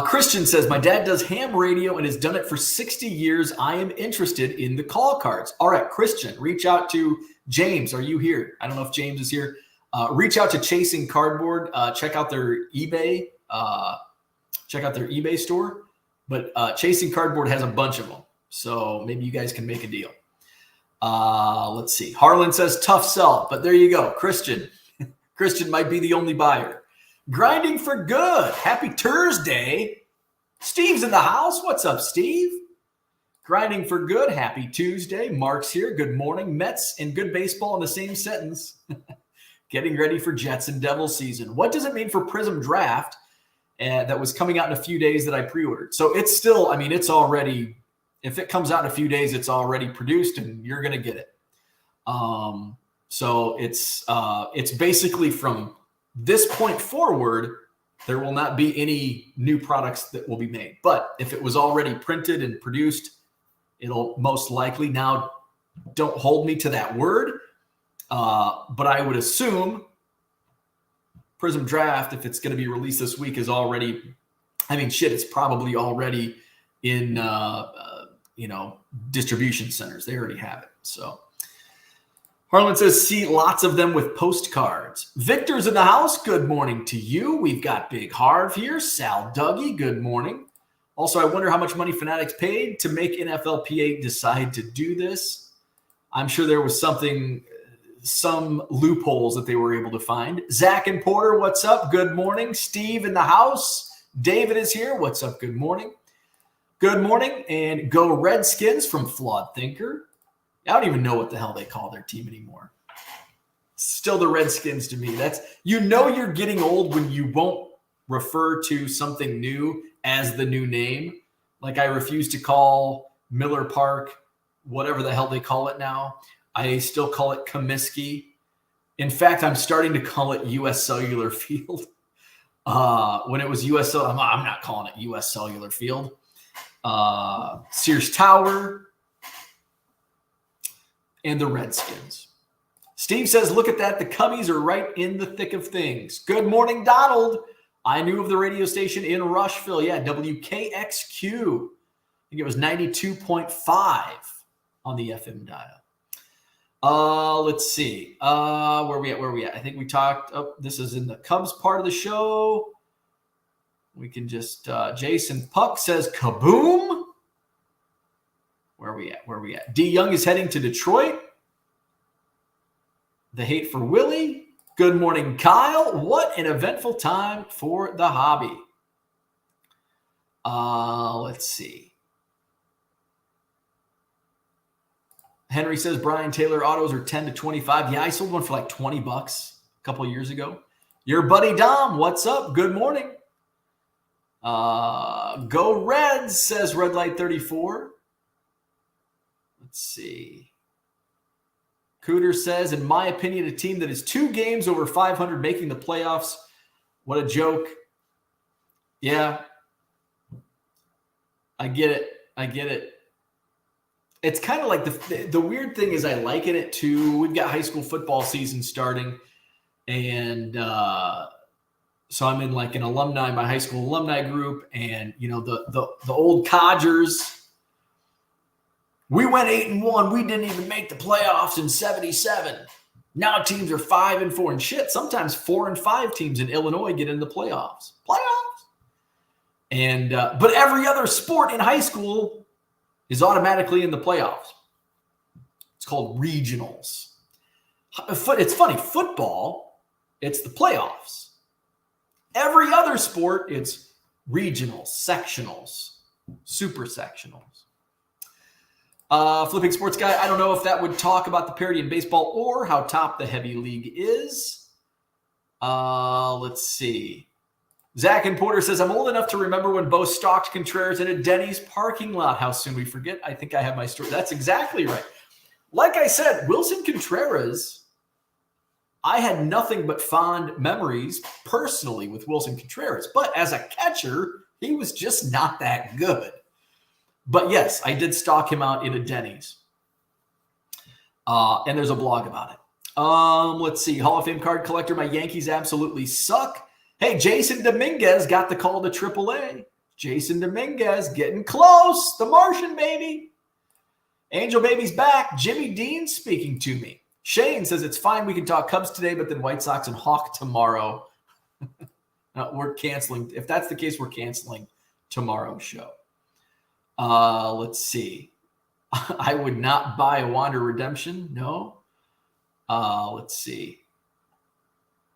Christian says, my dad does ham radio and has done it for 60 years. I am interested in the call cards. All right, Christian, reach out to James. Are you here? I don't know if James is here. Reach out to Chasing Cardboard. Check out their eBay. Check out their eBay store. But Chasing Cardboard has a bunch of them. So maybe you guys can make a deal. Let's see. Harlan says, tough sell. But there you go. Christian. Christian might be the only buyer. Grinding for good. Happy Thursday. Steve's in the house. What's up, Steve? Grinding for good. Happy Tuesday. Mark's here. Good morning. Mets and good baseball in the same sentence. Getting ready for Jets and Devils season. What does it mean for Prism Draft that was coming out in a few days that I pre-ordered? So it's still, it's already, if it comes out in a few days, it's already produced and you're going to get it. So it's basically from this point forward, there will not be any new products that will be made. But if it was already printed and produced, it'll most likely, now don't hold me to that word, but I would assume Prism Draft, if it's going to be released this week, is already, it's probably already in, distribution centers. They already have it. So Harlan says, see lots of them with postcards. Victor's in the house. Good morning to you. We've got Big Harv here. Sal Dougie, good morning. Also, I wonder how much money Fanatics paid to make NFLPA decide to do this. I'm sure there was some loopholes that they were able to find. Zach and Porter, what's up? Good morning. Steve in the house. David is here. What's up? Good morning. Good morning. And go Redskins from Flawed Thinker. I don't even know what the hell they call their team anymore. Still the Redskins to me. That's, you're getting old when you won't refer to something new as the new name. Like I refuse to call Miller Park, whatever the hell they call it now. I still call it Comiskey. In fact, I'm starting to call it U.S. Cellular Field. When it was U.S. I'm not calling it U.S. Cellular Field. Sears Tower, and the Redskins. Steve says, look at that. The Cubbies are right in the thick of things. Good morning, Donald. I knew of the radio station in Rushville. Yeah, WKXQ. I think it was 92.5 on the FM dial. Let's see. Where we at? I think we talked. Oh, this is in the Cubs part of the show. We can just, Jason Puck says, kaboom. Where are we at? D. Young is heading to Detroit. The hate for Willie. Good morning, Kyle. What an eventful time for the hobby. Let's see. Henry says Brian Taylor autos are 10 to 25. Yeah, I sold one for like $20 a couple of years ago. Your buddy Dom, what's up? Good morning. Go Reds, says Red Light 34. Let's see. Cooter says, in my opinion, a team that is 2 games over 500 making the playoffs. What a joke. Yeah. I get it. It's kind of like the weird thing is I liken it to, we've got high school football season starting. And so I'm in like an alumni, my high school alumni group. And, you know, the old codgers, we went 8-1. We didn't even make the playoffs in 77. Now teams are 5-4 and shit. Sometimes 4-5 teams in Illinois get in the playoffs. And but every other sport in high school is automatically in the playoffs. It's called regionals. It's funny. Football, it's the playoffs. Every other sport, it's regionals, sectionals, super sectionals. Flipping Sports Guy, I don't know if that would talk about the parity in baseball or how top the heavy league is. Let's see. Zach and Porter says, I'm old enough to remember when Bo stalked Contreras in a Denny's parking lot. How soon we forget. I think I have my story. That's exactly right. Like I said, Wilson Contreras, I had nothing but fond memories personally with Wilson Contreras. But as a catcher, he was just not that good. But yes, I did stalk him out in a Denny's. And there's a blog about it. Let's see. Hall of Fame card collector. My Yankees absolutely suck. Hey, Jason Dominguez got the call to AAA. Jason Dominguez getting close. The Martian, baby. Angel Baby's back. Jimmy Dean speaking to me. Shane says it's fine. We can talk Cubs today, but then White Sox and Hawk tomorrow. We're canceling. If that's the case, we're canceling tomorrow's show. Let's see. I would not buy a Wander Redemption. No. Let's see.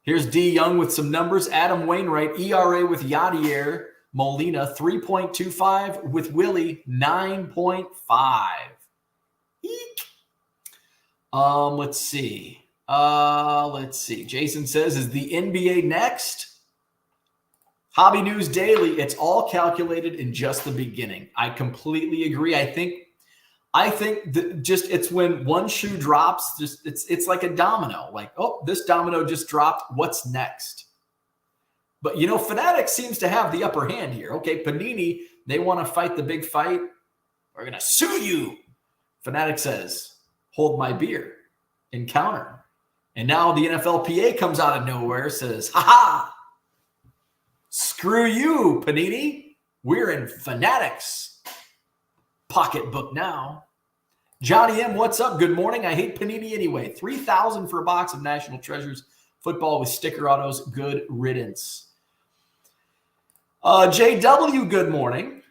Here's D. Young with some numbers. Adam Wainwright, ERA with Yadier Molina, 3.25. With Willie, 9.5. Eek. Let's see. Jason says, is the NBA next? Hobby News Daily. It's all calculated in just the beginning. I completely agree. I think it's when one shoe drops, it's like a domino. Like, oh, this domino just dropped. What's next? But, you know, Fanatics seems to have the upper hand here. Okay, Panini, they want to fight the big fight. We're going to sue you. Fanatics says, hold my beer and counter. And now the NFLPA comes out of nowhere, says, ha-ha, screw you, Panini. We're in Fanatics pocketbook now. Johnny M, what's up? Good morning. I hate Panini anyway. $3,000 for a box of National Treasures football with sticker autos. Good riddance. JW, good morning.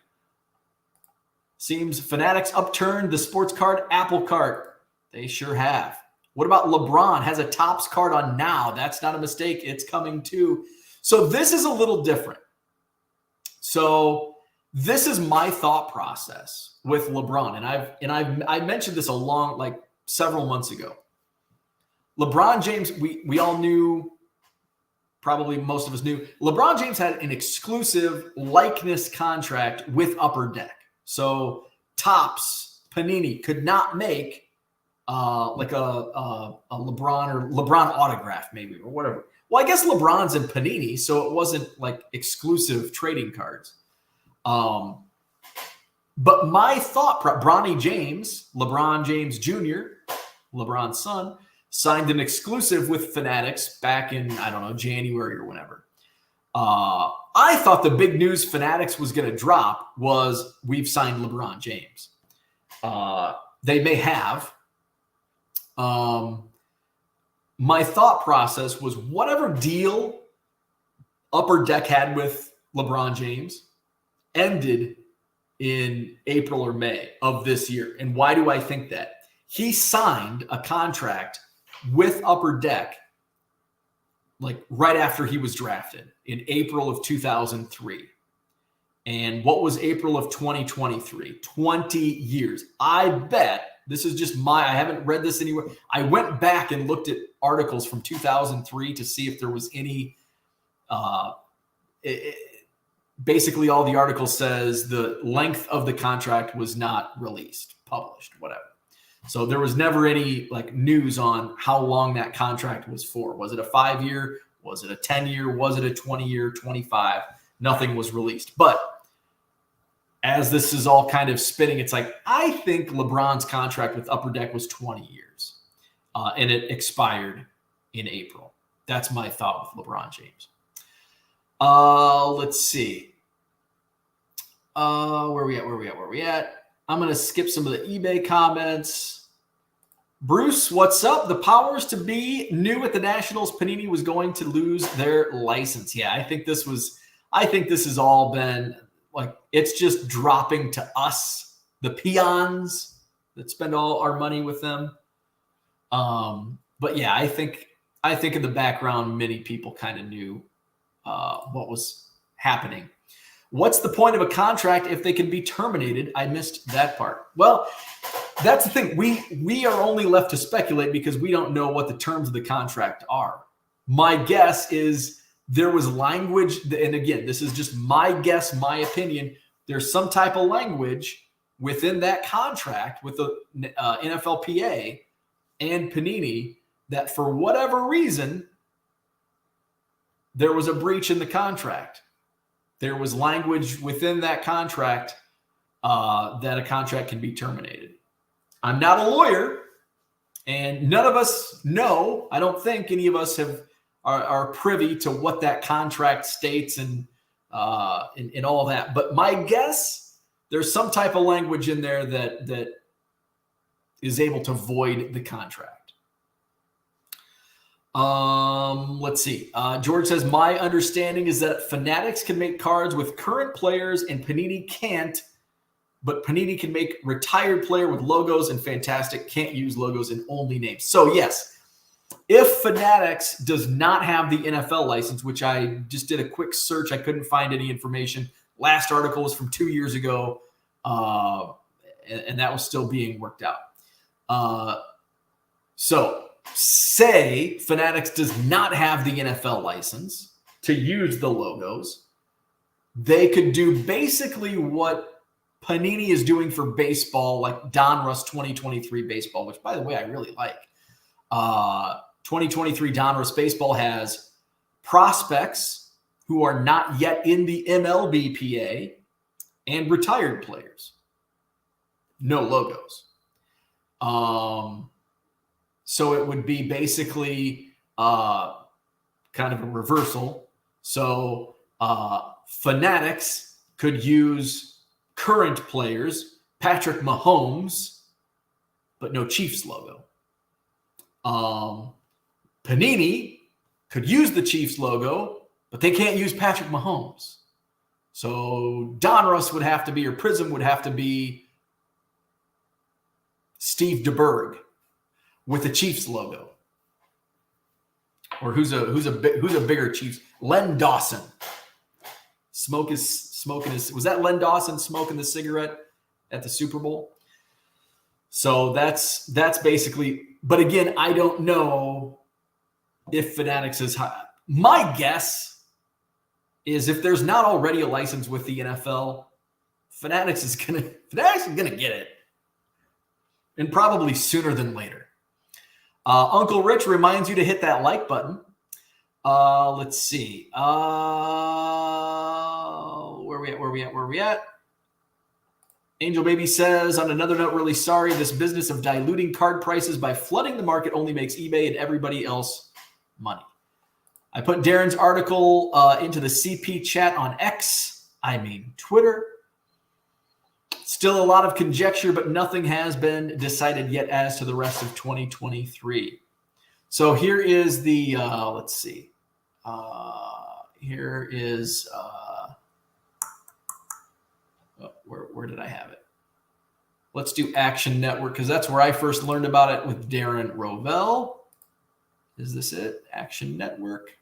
Seems Fanatics upturned the sports card apple cart. They sure have. What about LeBron? Has a Topps card on now. That's not a mistake. It's coming too. So this is a little different. So this is my thought process with LeBron. And I mentioned this several months ago. LeBron James, we all knew, probably most of us knew, LeBron James had an exclusive likeness contract with Upper Deck. So Topps, Panini could not make like a LeBron or LeBron autograph maybe or whatever. Well, I guess LeBron's in Panini, so it wasn't like exclusive trading cards. But my thought, Bronny James, LeBron James Jr., LeBron's son, signed an exclusive with Fanatics back in, I don't know, January or whenever. I thought the big news Fanatics was going to drop was we've signed LeBron James. They may have. My thought process was whatever deal Upper Deck had with LeBron James ended in April or May of this year. And why do I think that? He signed a contract with Upper Deck like right after he was drafted in April of 2003. And what was April of 2023? 20 years. I bet, this is just I haven't read this anywhere. I went back and looked at articles from 2003 to see if there was any, basically all the article says the length of the contract was not released, published, whatever. So there was never any like news on how long that contract was for. Was it a 5-year? Was it a 10-year? Was it a 20-year, 25? Nothing was released. But as this is all kind of spinning, it's like, I think LeBron's contract with Upper Deck was 20 years and it expired in April. That's my thought with LeBron James. Let's see. Where we at? I'm going to skip some of the eBay comments. Bruce, what's up? The powers to be knew at the Nationals Panini was going to lose their license. Yeah, I think this has all been like, it's just dropping to us, the peons that spend all our money with them. But yeah, I think in the background, many people kind of knew what was happening. What's the point of a contract if they can be terminated? I missed that part. Well, that's the thing. We are only left to speculate because we don't know what the terms of the contract are. My guess is there was language, and again, this is just my guess, my opinion. There's some type of language within that contract with the NFLPA and Panini that for whatever reason, there was a breach in the contract. There was language within that contract that a contract can be terminated. I'm not a lawyer, and none of us know. I don't think any of us are privy to what that contract states and all that. But my guess, there's some type of language in there that is able to void the contract. Let's see. George says, my understanding is that Fanatics can make cards with current players and Panini can't, but Panini can make retired player with logos and Fantastic can't use logos and only names. So yes, if Fanatics does not have the NFL license, which I just did a quick search, I couldn't find any information. Last article was from 2 years ago, and that was still being worked out. So say Fanatics does not have the NFL license to use the logos, they could do basically what Panini is doing for baseball, like Donruss 2023 baseball, which, by the way, I really like. 2023 Donruss baseball has prospects who are not yet in the MLBPA and retired players. No logos. So it would be basically kind of a reversal. So Fanatics could use current players, Patrick Mahomes, but no Chiefs logo. Panini could use the Chiefs logo, but they can't use Patrick Mahomes. So Donruss would have to be, or Prism would have to be Steve DeBerg with the Chiefs logo. Or who's a bigger Chiefs? Len Dawson. Was that Len Dawson smoking the cigarette at the Super Bowl? So that's basically, but again, I don't know if Fanatics is high. My guess is if there's not already a license with the NFL, Fanatics is gonna get it. And probably sooner than later. Uncle Rich reminds you to hit that like button. Let's see. Where we at? Angel Baby says, on another note, really sorry. This business of diluting card prices by flooding the market only makes eBay and everybody else money. I put Darren's article into the CP chat on X. I mean, Twitter. Still a lot of conjecture, but nothing has been decided yet as to the rest of 2023. So here is the, let's see. Here is, where did I have it? Let's do Action Network, because that's where I first learned about it with Darren Rovell. Is this it? Action Network.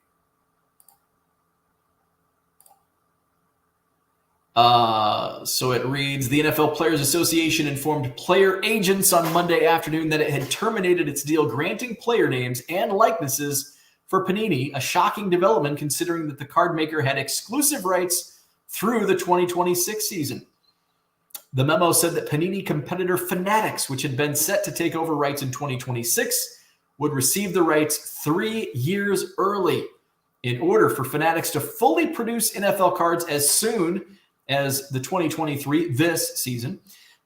So it reads, the NFL Players Association informed player agents on Monday afternoon that it had terminated its deal granting player names and likenesses for Panini, a shocking development considering that the card maker had exclusive rights through the 2026 season. The memo said that Panini competitor Fanatics, which had been set to take over rights in 2026, would receive the rights 3 years early. In order for Fanatics to fully produce NFL cards as soon as the 2023, this season,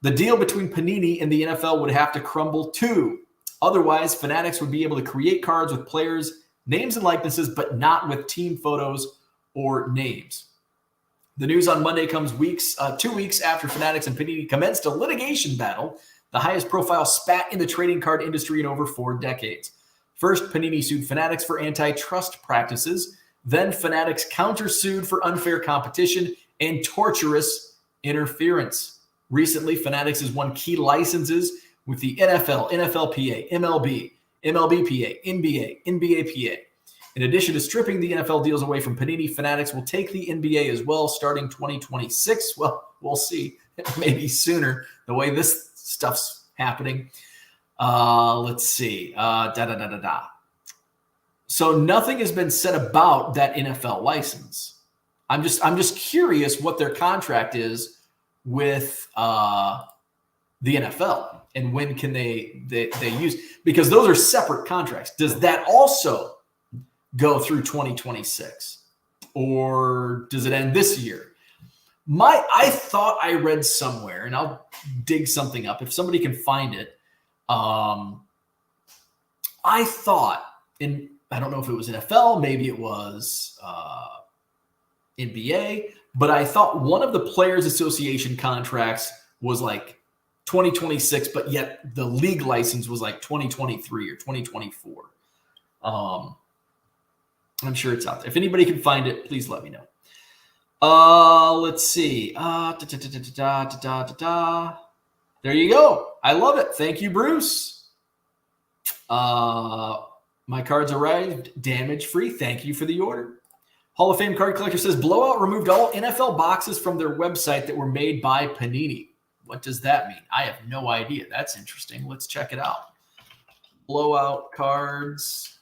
the deal between Panini and the NFL would have to crumble too. Otherwise, Fanatics would be able to create cards with players' names and likenesses, but not with team photos or names. The news on Monday comes 2 weeks after Fanatics and Panini commenced a litigation battle, the highest profile spat in the trading card industry in over 4 decades. First, Panini sued Fanatics for antitrust practices. Then Fanatics countersued for unfair competition and torturous interference. Recently, Fanatics has won key licenses with the NFL, NFLPA, MLB, MLBPA, NBA, NBAPA. In addition to stripping the NFL deals away from Panini, Fanatics will take the NBA as well starting 2026. Well, we'll see. Maybe sooner, the way this stuff's happening. Let's see. So nothing has been said about that NFL license. I'm just curious what their contract is with the NFL and when can they use, because those are separate contracts. Does that also go through 2026 or does it end this year? I thought I read somewhere, and I'll dig something up if somebody can find it. I thought, and I don't know if it was NFL, maybe it was NBA, but I thought one of the Players Association contracts was like 2026, but yet the league license was like 2023 or 2024. I'm sure it's out there. If anybody can find it, please let me know. Let's see. There you go. I love it. Thank you, Bruce. My cards arrived damage-free. Thank you for the order. Hall of Fame card collector says Blowout removed all NFL boxes from their website that were made by Panini. What does that mean? I have no idea. That's interesting. Let's check it out. Blowout cards.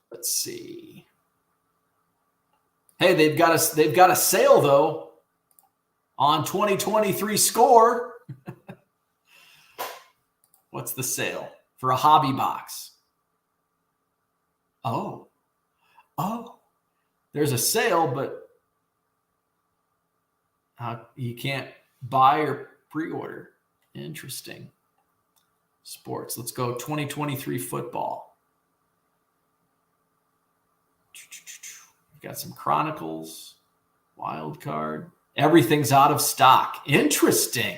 Let's see. Hey, they've got a sale though on 2023 Score. What's the sale for a hobby box? Oh, there's a sale, but you can't buy or pre-order. Interesting. Sports. Let's go 2023 football. Got some Chronicles, wild card. Everything's out of stock. Interesting.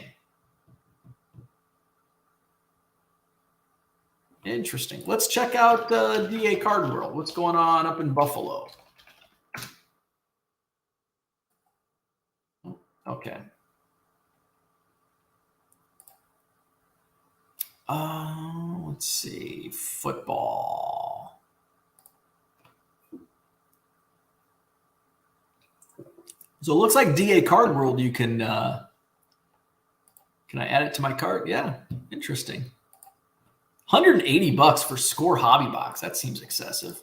Interesting. Let's check out DA Card World. What's going on up in Buffalo? Okay. Let's see. Football. So it looks like DA Card World. You can I add it to my cart? Yeah. Interesting. $180 for Score Hobby Box. That seems excessive.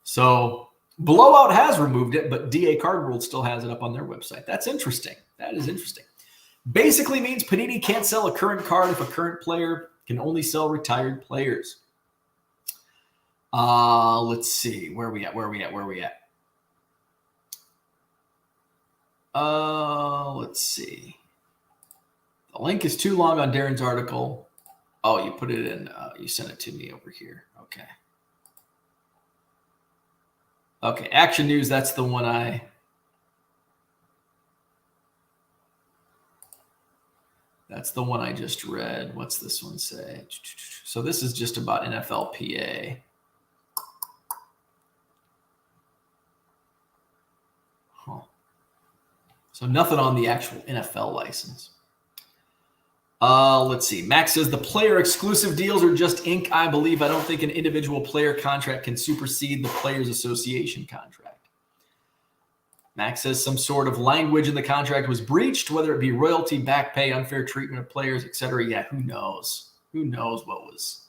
So Blowout has removed it, but DA Card World still has it up on their website. That's interesting. That is interesting. Basically means Panini can't sell a current card if a current player can only sell retired players. Let's see. Where are we at? Let's see. The link is too long on Darren's article. Oh, you put it in. You sent it to me over here. Okay. Okay, Action News. That's the one That's the one I just read. What's this one say? So this is just about NFLPA. Huh. So nothing on the actual NFL license. Let's see. Max says the player exclusive deals are just ink, I believe. I don't think an individual player contract can supersede the Players Association contract. Max says some sort of language in the contract was breached, whether it be royalty, back pay, unfair treatment of players, etc. Yeah, who knows? Who knows what was?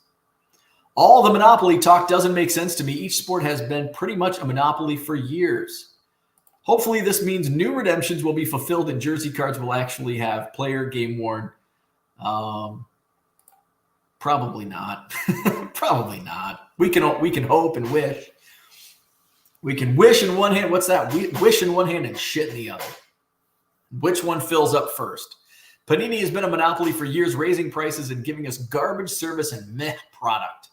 All the monopoly talk doesn't make sense to me. Each sport has been pretty much a monopoly for years. Hopefully this means new redemptions will be fulfilled and jersey cards will actually have player game worn. Probably not. Probably not. We can hope and wish. We can wish in one hand. What's that? We wish in one hand and shit in the other. Which one fills up first? Panini has been a monopoly for years, raising prices and giving us garbage service and meh product.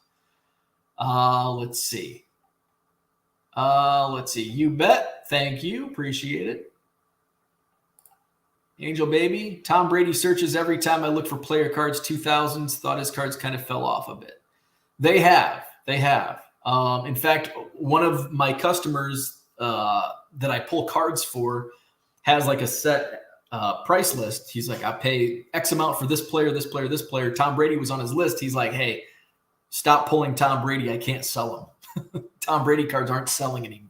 Let's see. You bet. Thank you. Appreciate it. Angel Baby. Tom Brady searches every time I look for player cards 2000s. Thought his cards kind of fell off a bit. They have. In fact, one of my customers that I pull cards for has like a set price list. He's like, I pay X amount for this player, this player, this player. Tom Brady was on his list. He's like, hey, stop pulling Tom Brady. I can't sell them. Tom Brady cards aren't selling anymore.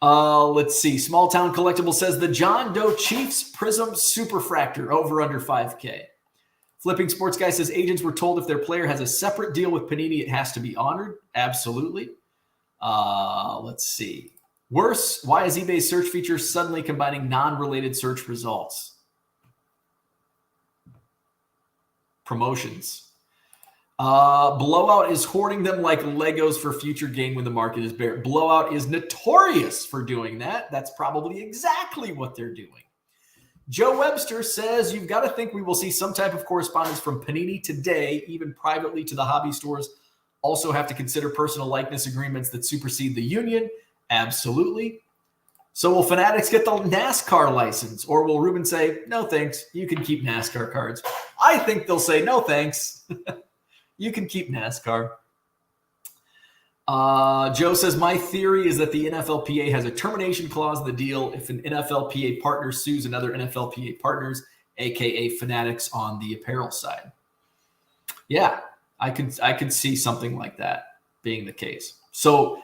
Let's see. Small Town Collectible says the John Doe Chiefs Prism Superfractor over under 5K. Flipping Sports Guy says agents were told if their player has a separate deal with Panini, it has to be honored. Absolutely. Let's see. Worse, why is eBay's search feature suddenly combining non-related search results? Promotions. Blowout is hoarding them like Legos for future gain when the market is bare. Blowout is notorious for doing that. That's probably exactly what they're doing. Joe Webster says, you've got to think we will see some type of correspondence from Panini today, even privately to the hobby stores. Also have to consider personal likeness agreements that supersede the union. Absolutely. So will Fanatics get the NASCAR license? Or will Ruben say, no, thanks. You can keep NASCAR cards. I think they'll say, no, thanks. You can keep NASCAR. Joe says, my theory is that the NFLPA has a termination clause in the deal if an NFLPA partner sues another NFLPA partners, a.k.a. Fanatics on the apparel side. Yeah, I could see something like that being the case. So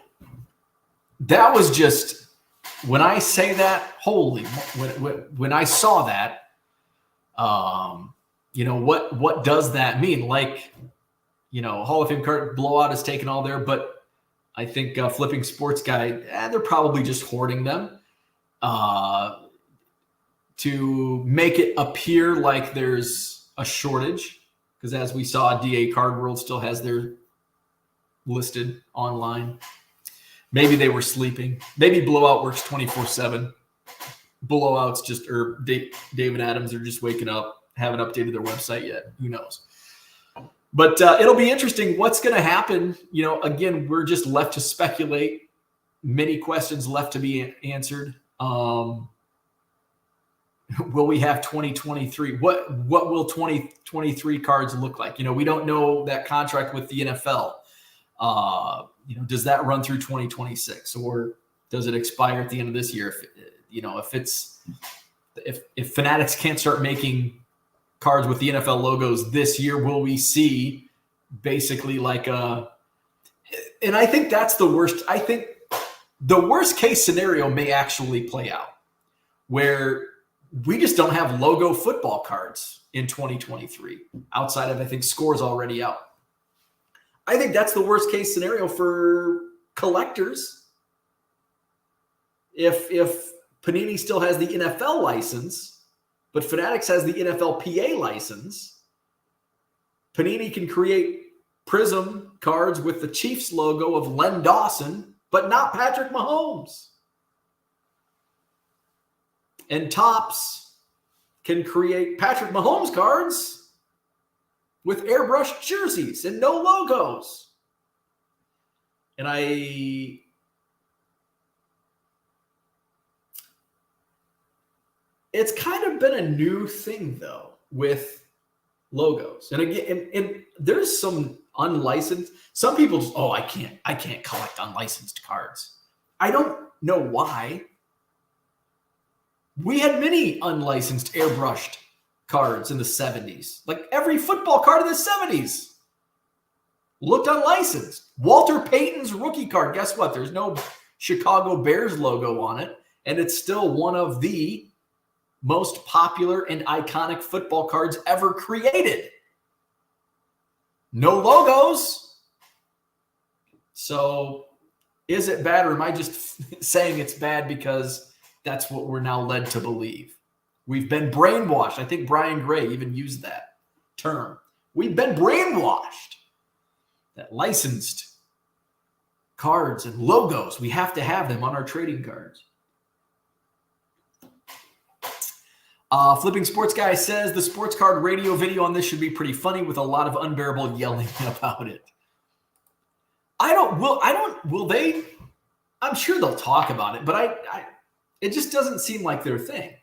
that was just, when I say that, when I saw that, what does that mean? Like, Hall of Fame card blowout is taken all there, but I think Flipping Sports Guy, they're probably just hoarding them to make it appear like there's a shortage. Because as we saw, DA Card World still has their listed online. Maybe they were sleeping. Maybe Blowout works 24/7. Blowouts David Adams are just waking up, haven't updated their website yet. Who knows? But it'll be interesting what's going to happen. Again, we're just left to speculate. Many questions left to be answered. Will we have 2023? What will 2023 cards look like? We don't know that contract with the NFL. Does that run through 2026 or does it expire at the end of this year? If Fanatics can't start making cards with the NFL logos this year, will we see basically like and I think that's the worst. I think the worst case scenario may actually play out where we just don't have logo football cards in 2023 outside of, I think, Score's already out. I think that's the worst case scenario for collectors. If Panini still has the NFL license, but Fanatics has the NFLPA license, Panini can create Prism cards with the Chiefs logo of Len Dawson, but not Patrick Mahomes. And Topps can create Patrick Mahomes cards with airbrushed jerseys and no logos. And it's kind of been a new thing, though, with logos. And again, and there's some unlicensed. Some people just, I can't collect unlicensed cards. I don't know why. We had many unlicensed airbrushed cards in the 70s. Like every football card in the 70s looked unlicensed. Walter Payton's rookie card, guess what? There's no Chicago Bears logo on it, and it's still one of the most popular and iconic football cards ever created. No logos. So is it bad, or am I just saying it's bad because that's what we're now led to believe? We've been brainwashed. I think Brian Gray even used that term. We've been brainwashed that licensed cards and logos, we have to have them on our trading cards. Flipping Sports Guy says the sports card radio video on this should be pretty funny with a lot of unbearable yelling about it. Will they? I'm sure they'll talk about it, but it just doesn't seem like their thing.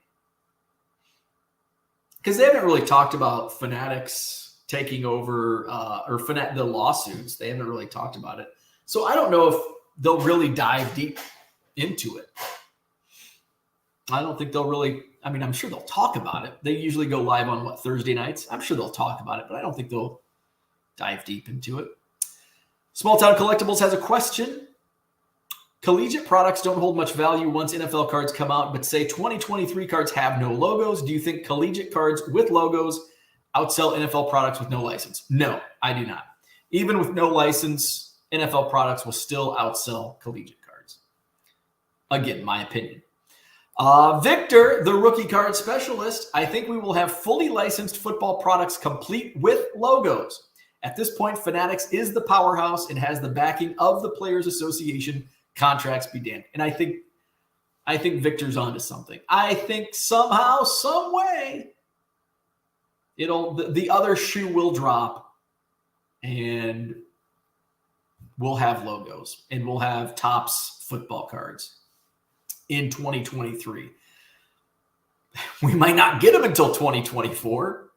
Because they haven't really talked about Fanatics taking over the lawsuits. They haven't really talked about it. So I don't know if they'll really dive deep into it. I don't think they'll really, I'm sure they'll talk about it. They usually go live on Thursday nights. I'm sure they'll talk about it, but I don't think they'll dive deep into it. Small Town Collectibles has a question. Collegiate products don't hold much value once NFL cards come out, but say 2023 cards have no logos. Do you think collegiate cards with logos outsell NFL products with no license? No, I do not. Even with no license, NFL products will still outsell collegiate cards. Again, my opinion. Victor, the rookie card specialist, I think we will have fully licensed football products complete with logos. At this point, Fanatics is the powerhouse and has the backing of the Players Association. Contracts be damned. And I think Victor's onto something. I think somehow, some way, the other shoe will drop and we'll have logos and we'll have Topps football cards in 2023. We might not get them until 2024.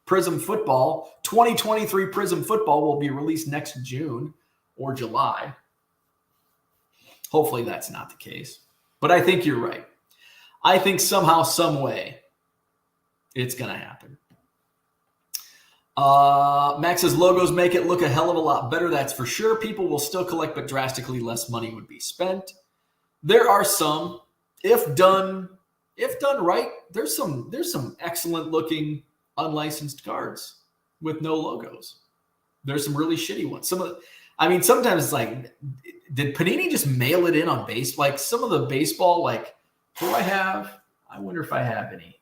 Prism Football, 2023 Prism Football will be released next June or July. Hopefully that's not the case. But I think you're right. I think somehow, some way, it's going to happen. Max says logos make it look a hell of a lot better. That's for sure. People will still collect, but drastically less money would be spent. There are some, if done right, there's some excellent looking unlicensed cards with no logos. There's some really shitty ones. Sometimes it's like, did Panini just mail it in on base? Like some of the baseball, like, I wonder if I have any.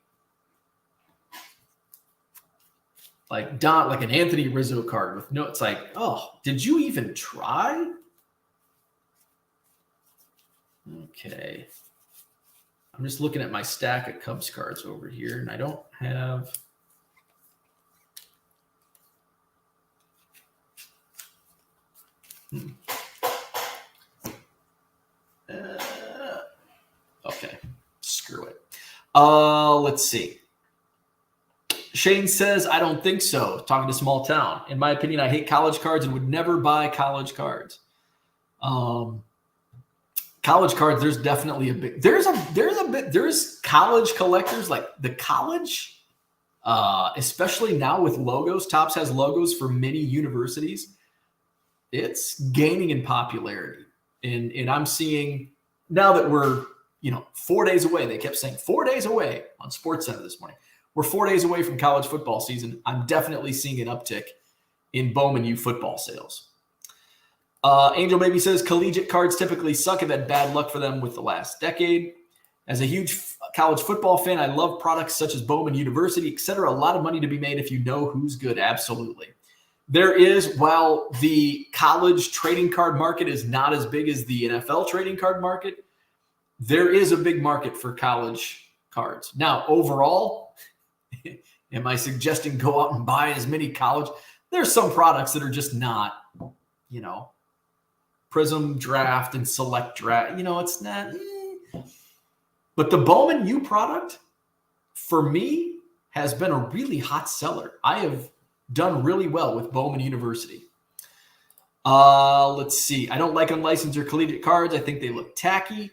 Like an Anthony Rizzo card with no, it's like, oh, did you even try? Okay. I'm just looking at my stack of Cubs cards over here, and I don't have. Okay, screw it. Let's see. Shane says, I don't think so. Talking to Small Town. In my opinion, I hate college cards and would never buy college cards. College cards, there's definitely there's college collectors, like the college, especially now with logos. Topps has logos for many universities. It's gaining in popularity. And I'm seeing now that we're, 4 days away. They kept saying 4 days away on SportsCenter this morning. We're 4 days away from college football season. I'm definitely seeing an uptick in Bowman U football sales. Angel Baby says collegiate cards typically suck. I've had bad luck for them with the last decade. As a huge college football fan, I love products such as Bowman University, etc. A lot of money to be made if you know who's good. Absolutely. There is, while the college trading card market is not as big as the NFL trading card market, there is a big market for college cards. Now, overall, am I suggesting go out and buy as many college? There's some products that are just not, Prism Draft and Select Draft. It's not. But the Bowman U product, for me, has been a really hot seller. I have done really well with Bowman University. Let's see. I don't like unlicensed or collegiate cards. I think they look tacky.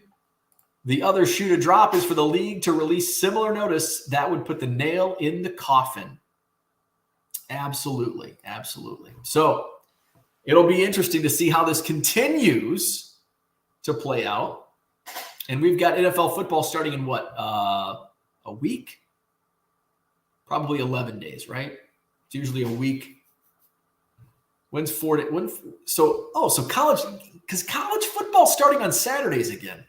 The other shoe to drop is for the league to release similar notice. That would put the nail in the coffin. Absolutely. Absolutely. So it'll be interesting to see how this continues to play out. And we've got NFL football starting in what? A week? Probably 11 days, right? It's usually a week. When's 4 days? So college, because college football starting on Saturdays again,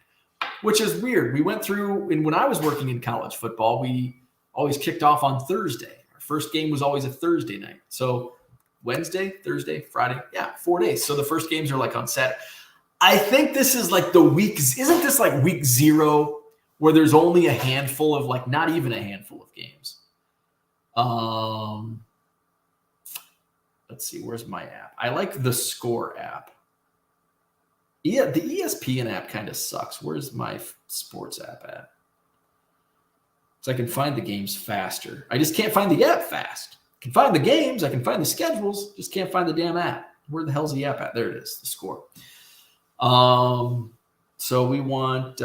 which is weird. We went through, and when I was working in college football, we always kicked off on Thursday. Our first game was always a Thursday night. So Wednesday, Thursday, Friday, 4 days. So the first games are like on Saturday. I think this is like the week. Isn't this like week 0 where there's only a handful of, like, not even a handful of games? Let's see. Where's my app? I like the Score app. Yeah, the ESPN app kind of sucks. Where's my sports app at? So I can find the games faster. I just can't find the app fast. I can find the games. I can find the schedules. Just can't find the damn app. Where the hell's the app at? There it is, the Score. So we want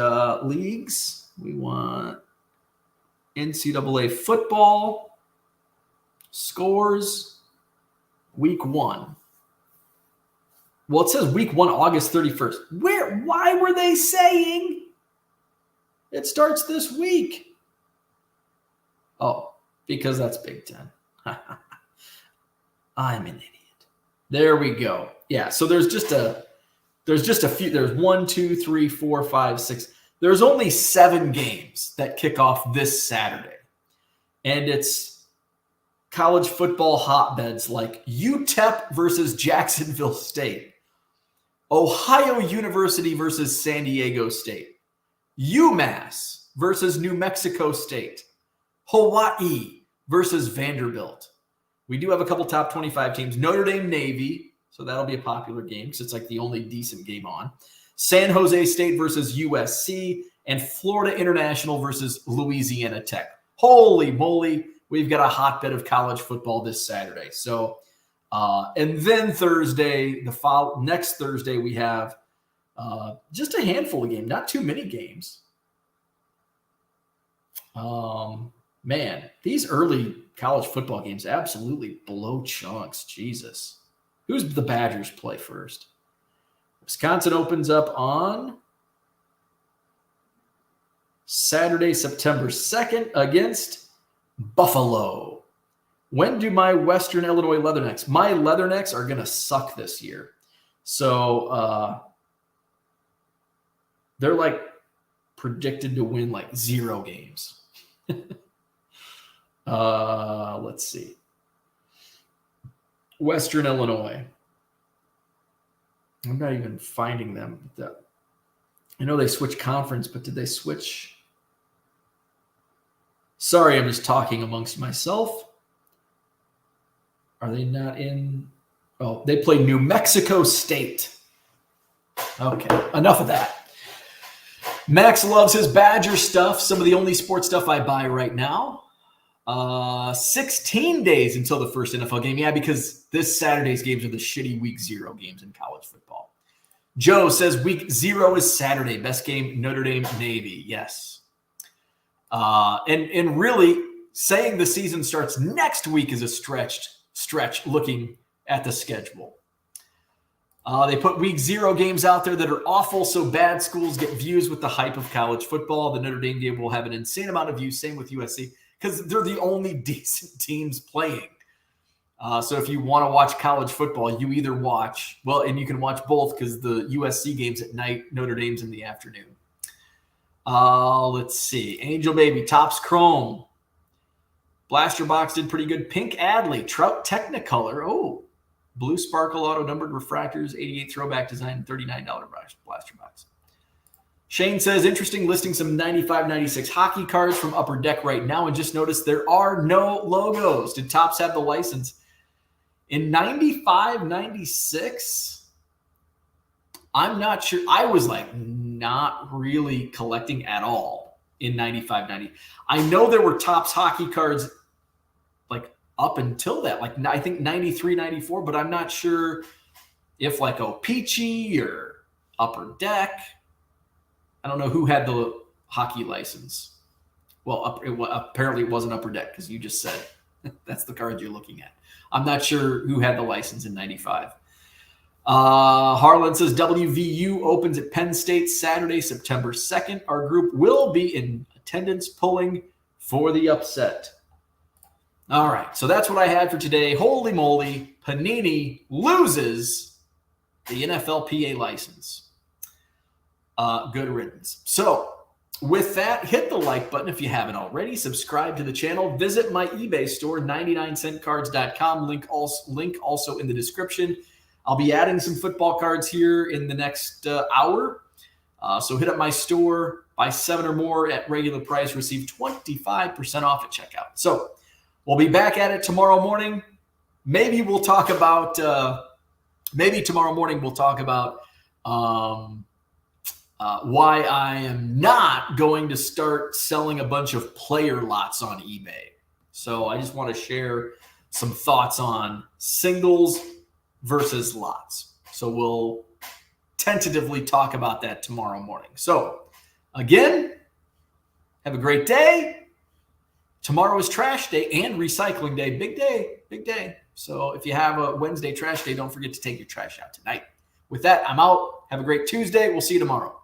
leagues. We want NCAA football, scores, week 1. Well, it says week 1, August 31st. Why were they saying it starts this week? Oh, because that's Big Ten. I'm an idiot. There we go. Yeah, so there's just a few. There's 1, 2, 3, 4, 5, 6. There's only 7 games that kick off this Saturday. And it's college football hotbeds like UTEP versus Jacksonville State, Ohio University versus San Diego State, UMass versus New Mexico State, Hawaii versus Vanderbilt. We do have a couple top 25 teams. Notre Dame Navy, so that'll be a popular game because it's like the only decent game on. San Jose State versus USC, and Florida International versus Louisiana Tech. Holy moly, we've got a hotbed of college football this Saturday. So, and then next Thursday, we have just a handful of games, not too many games. Man, these early college football games absolutely blow chunks. Jesus. Who's the Badgers play first? Wisconsin opens up on Saturday, September 2nd against Buffalo. When do my Western Illinois Leathernecks? My Leathernecks are going to suck this year. So they're like predicted to win like 0 games. Let's see. Western Illinois. I'm not even finding them. I know they switched conference, but did they switch? Sorry, I'm just talking amongst myself. Are they not in? Oh, they play New Mexico State. Okay, enough of that. Max loves his Badger stuff. Some of the only sports stuff I buy right now. 16 days until the first NFL game. Yeah, because this Saturday's games are the shitty week 0 games in college football. Joe says week 0 is Saturday. Best game, Notre Dame Navy. Yes. And really saying the season starts next week is a stretch looking at the schedule. They put week 0 games out there that are awful, so bad schools get views with the hype of college football. The Notre Dame game will have an insane amount of views. Same with USC, because they're the only decent teams playing. So if you want to watch college football, you either watch, and you can watch both because the USC game's at night, Notre Dame's in the afternoon. Let's see. Angel Baby, Topps Chrome. Blaster Box did pretty good. Pink Adley, Trout Technicolor. Oh, blue sparkle auto numbered refractors, 88 throwback design, $39 Blaster Box. Shane says, interesting, listing some 95, 96 hockey cards from Upper Deck right now, and just noticed there are no logos. Did Topps have the license? In 95, 96, I'm not sure. I was like not really collecting at all in 95, 90. I know there were Topps hockey cards like up until that, like I think 93, 94, but I'm not sure if like O-Pee-Chee or Upper Deck. I don't know who had the hockey license. Well, apparently it wasn't Upper Deck because you just said that's the card you're looking at. I'm not sure who had the license in 95. Harlan says WVU opens at Penn State Saturday, September 2nd. Our group will be in attendance pulling for the upset. All right, so that's what I had for today. Holy moly, Panini loses the NFLPA license. Good riddance. So with that, hit the like button if you haven't already. Subscribe to the channel. Visit my eBay store, 99centcards.com. Link also in the description. I'll be adding some football cards here in the next hour. So hit up my store, buy 7 or more at regular price, receive 25% off at checkout. So we'll be back at it tomorrow morning. Maybe we'll talk about, why I am not going to start selling a bunch of player lots on eBay. So I just want to share some thoughts on singles versus lots. So we'll tentatively talk about that tomorrow morning. So again, have a great day. Tomorrow is trash day and recycling day. Big day, big day. So if you have a Wednesday trash day, don't forget to take your trash out tonight. With that, I'm out. Have a great Tuesday. We'll see you tomorrow.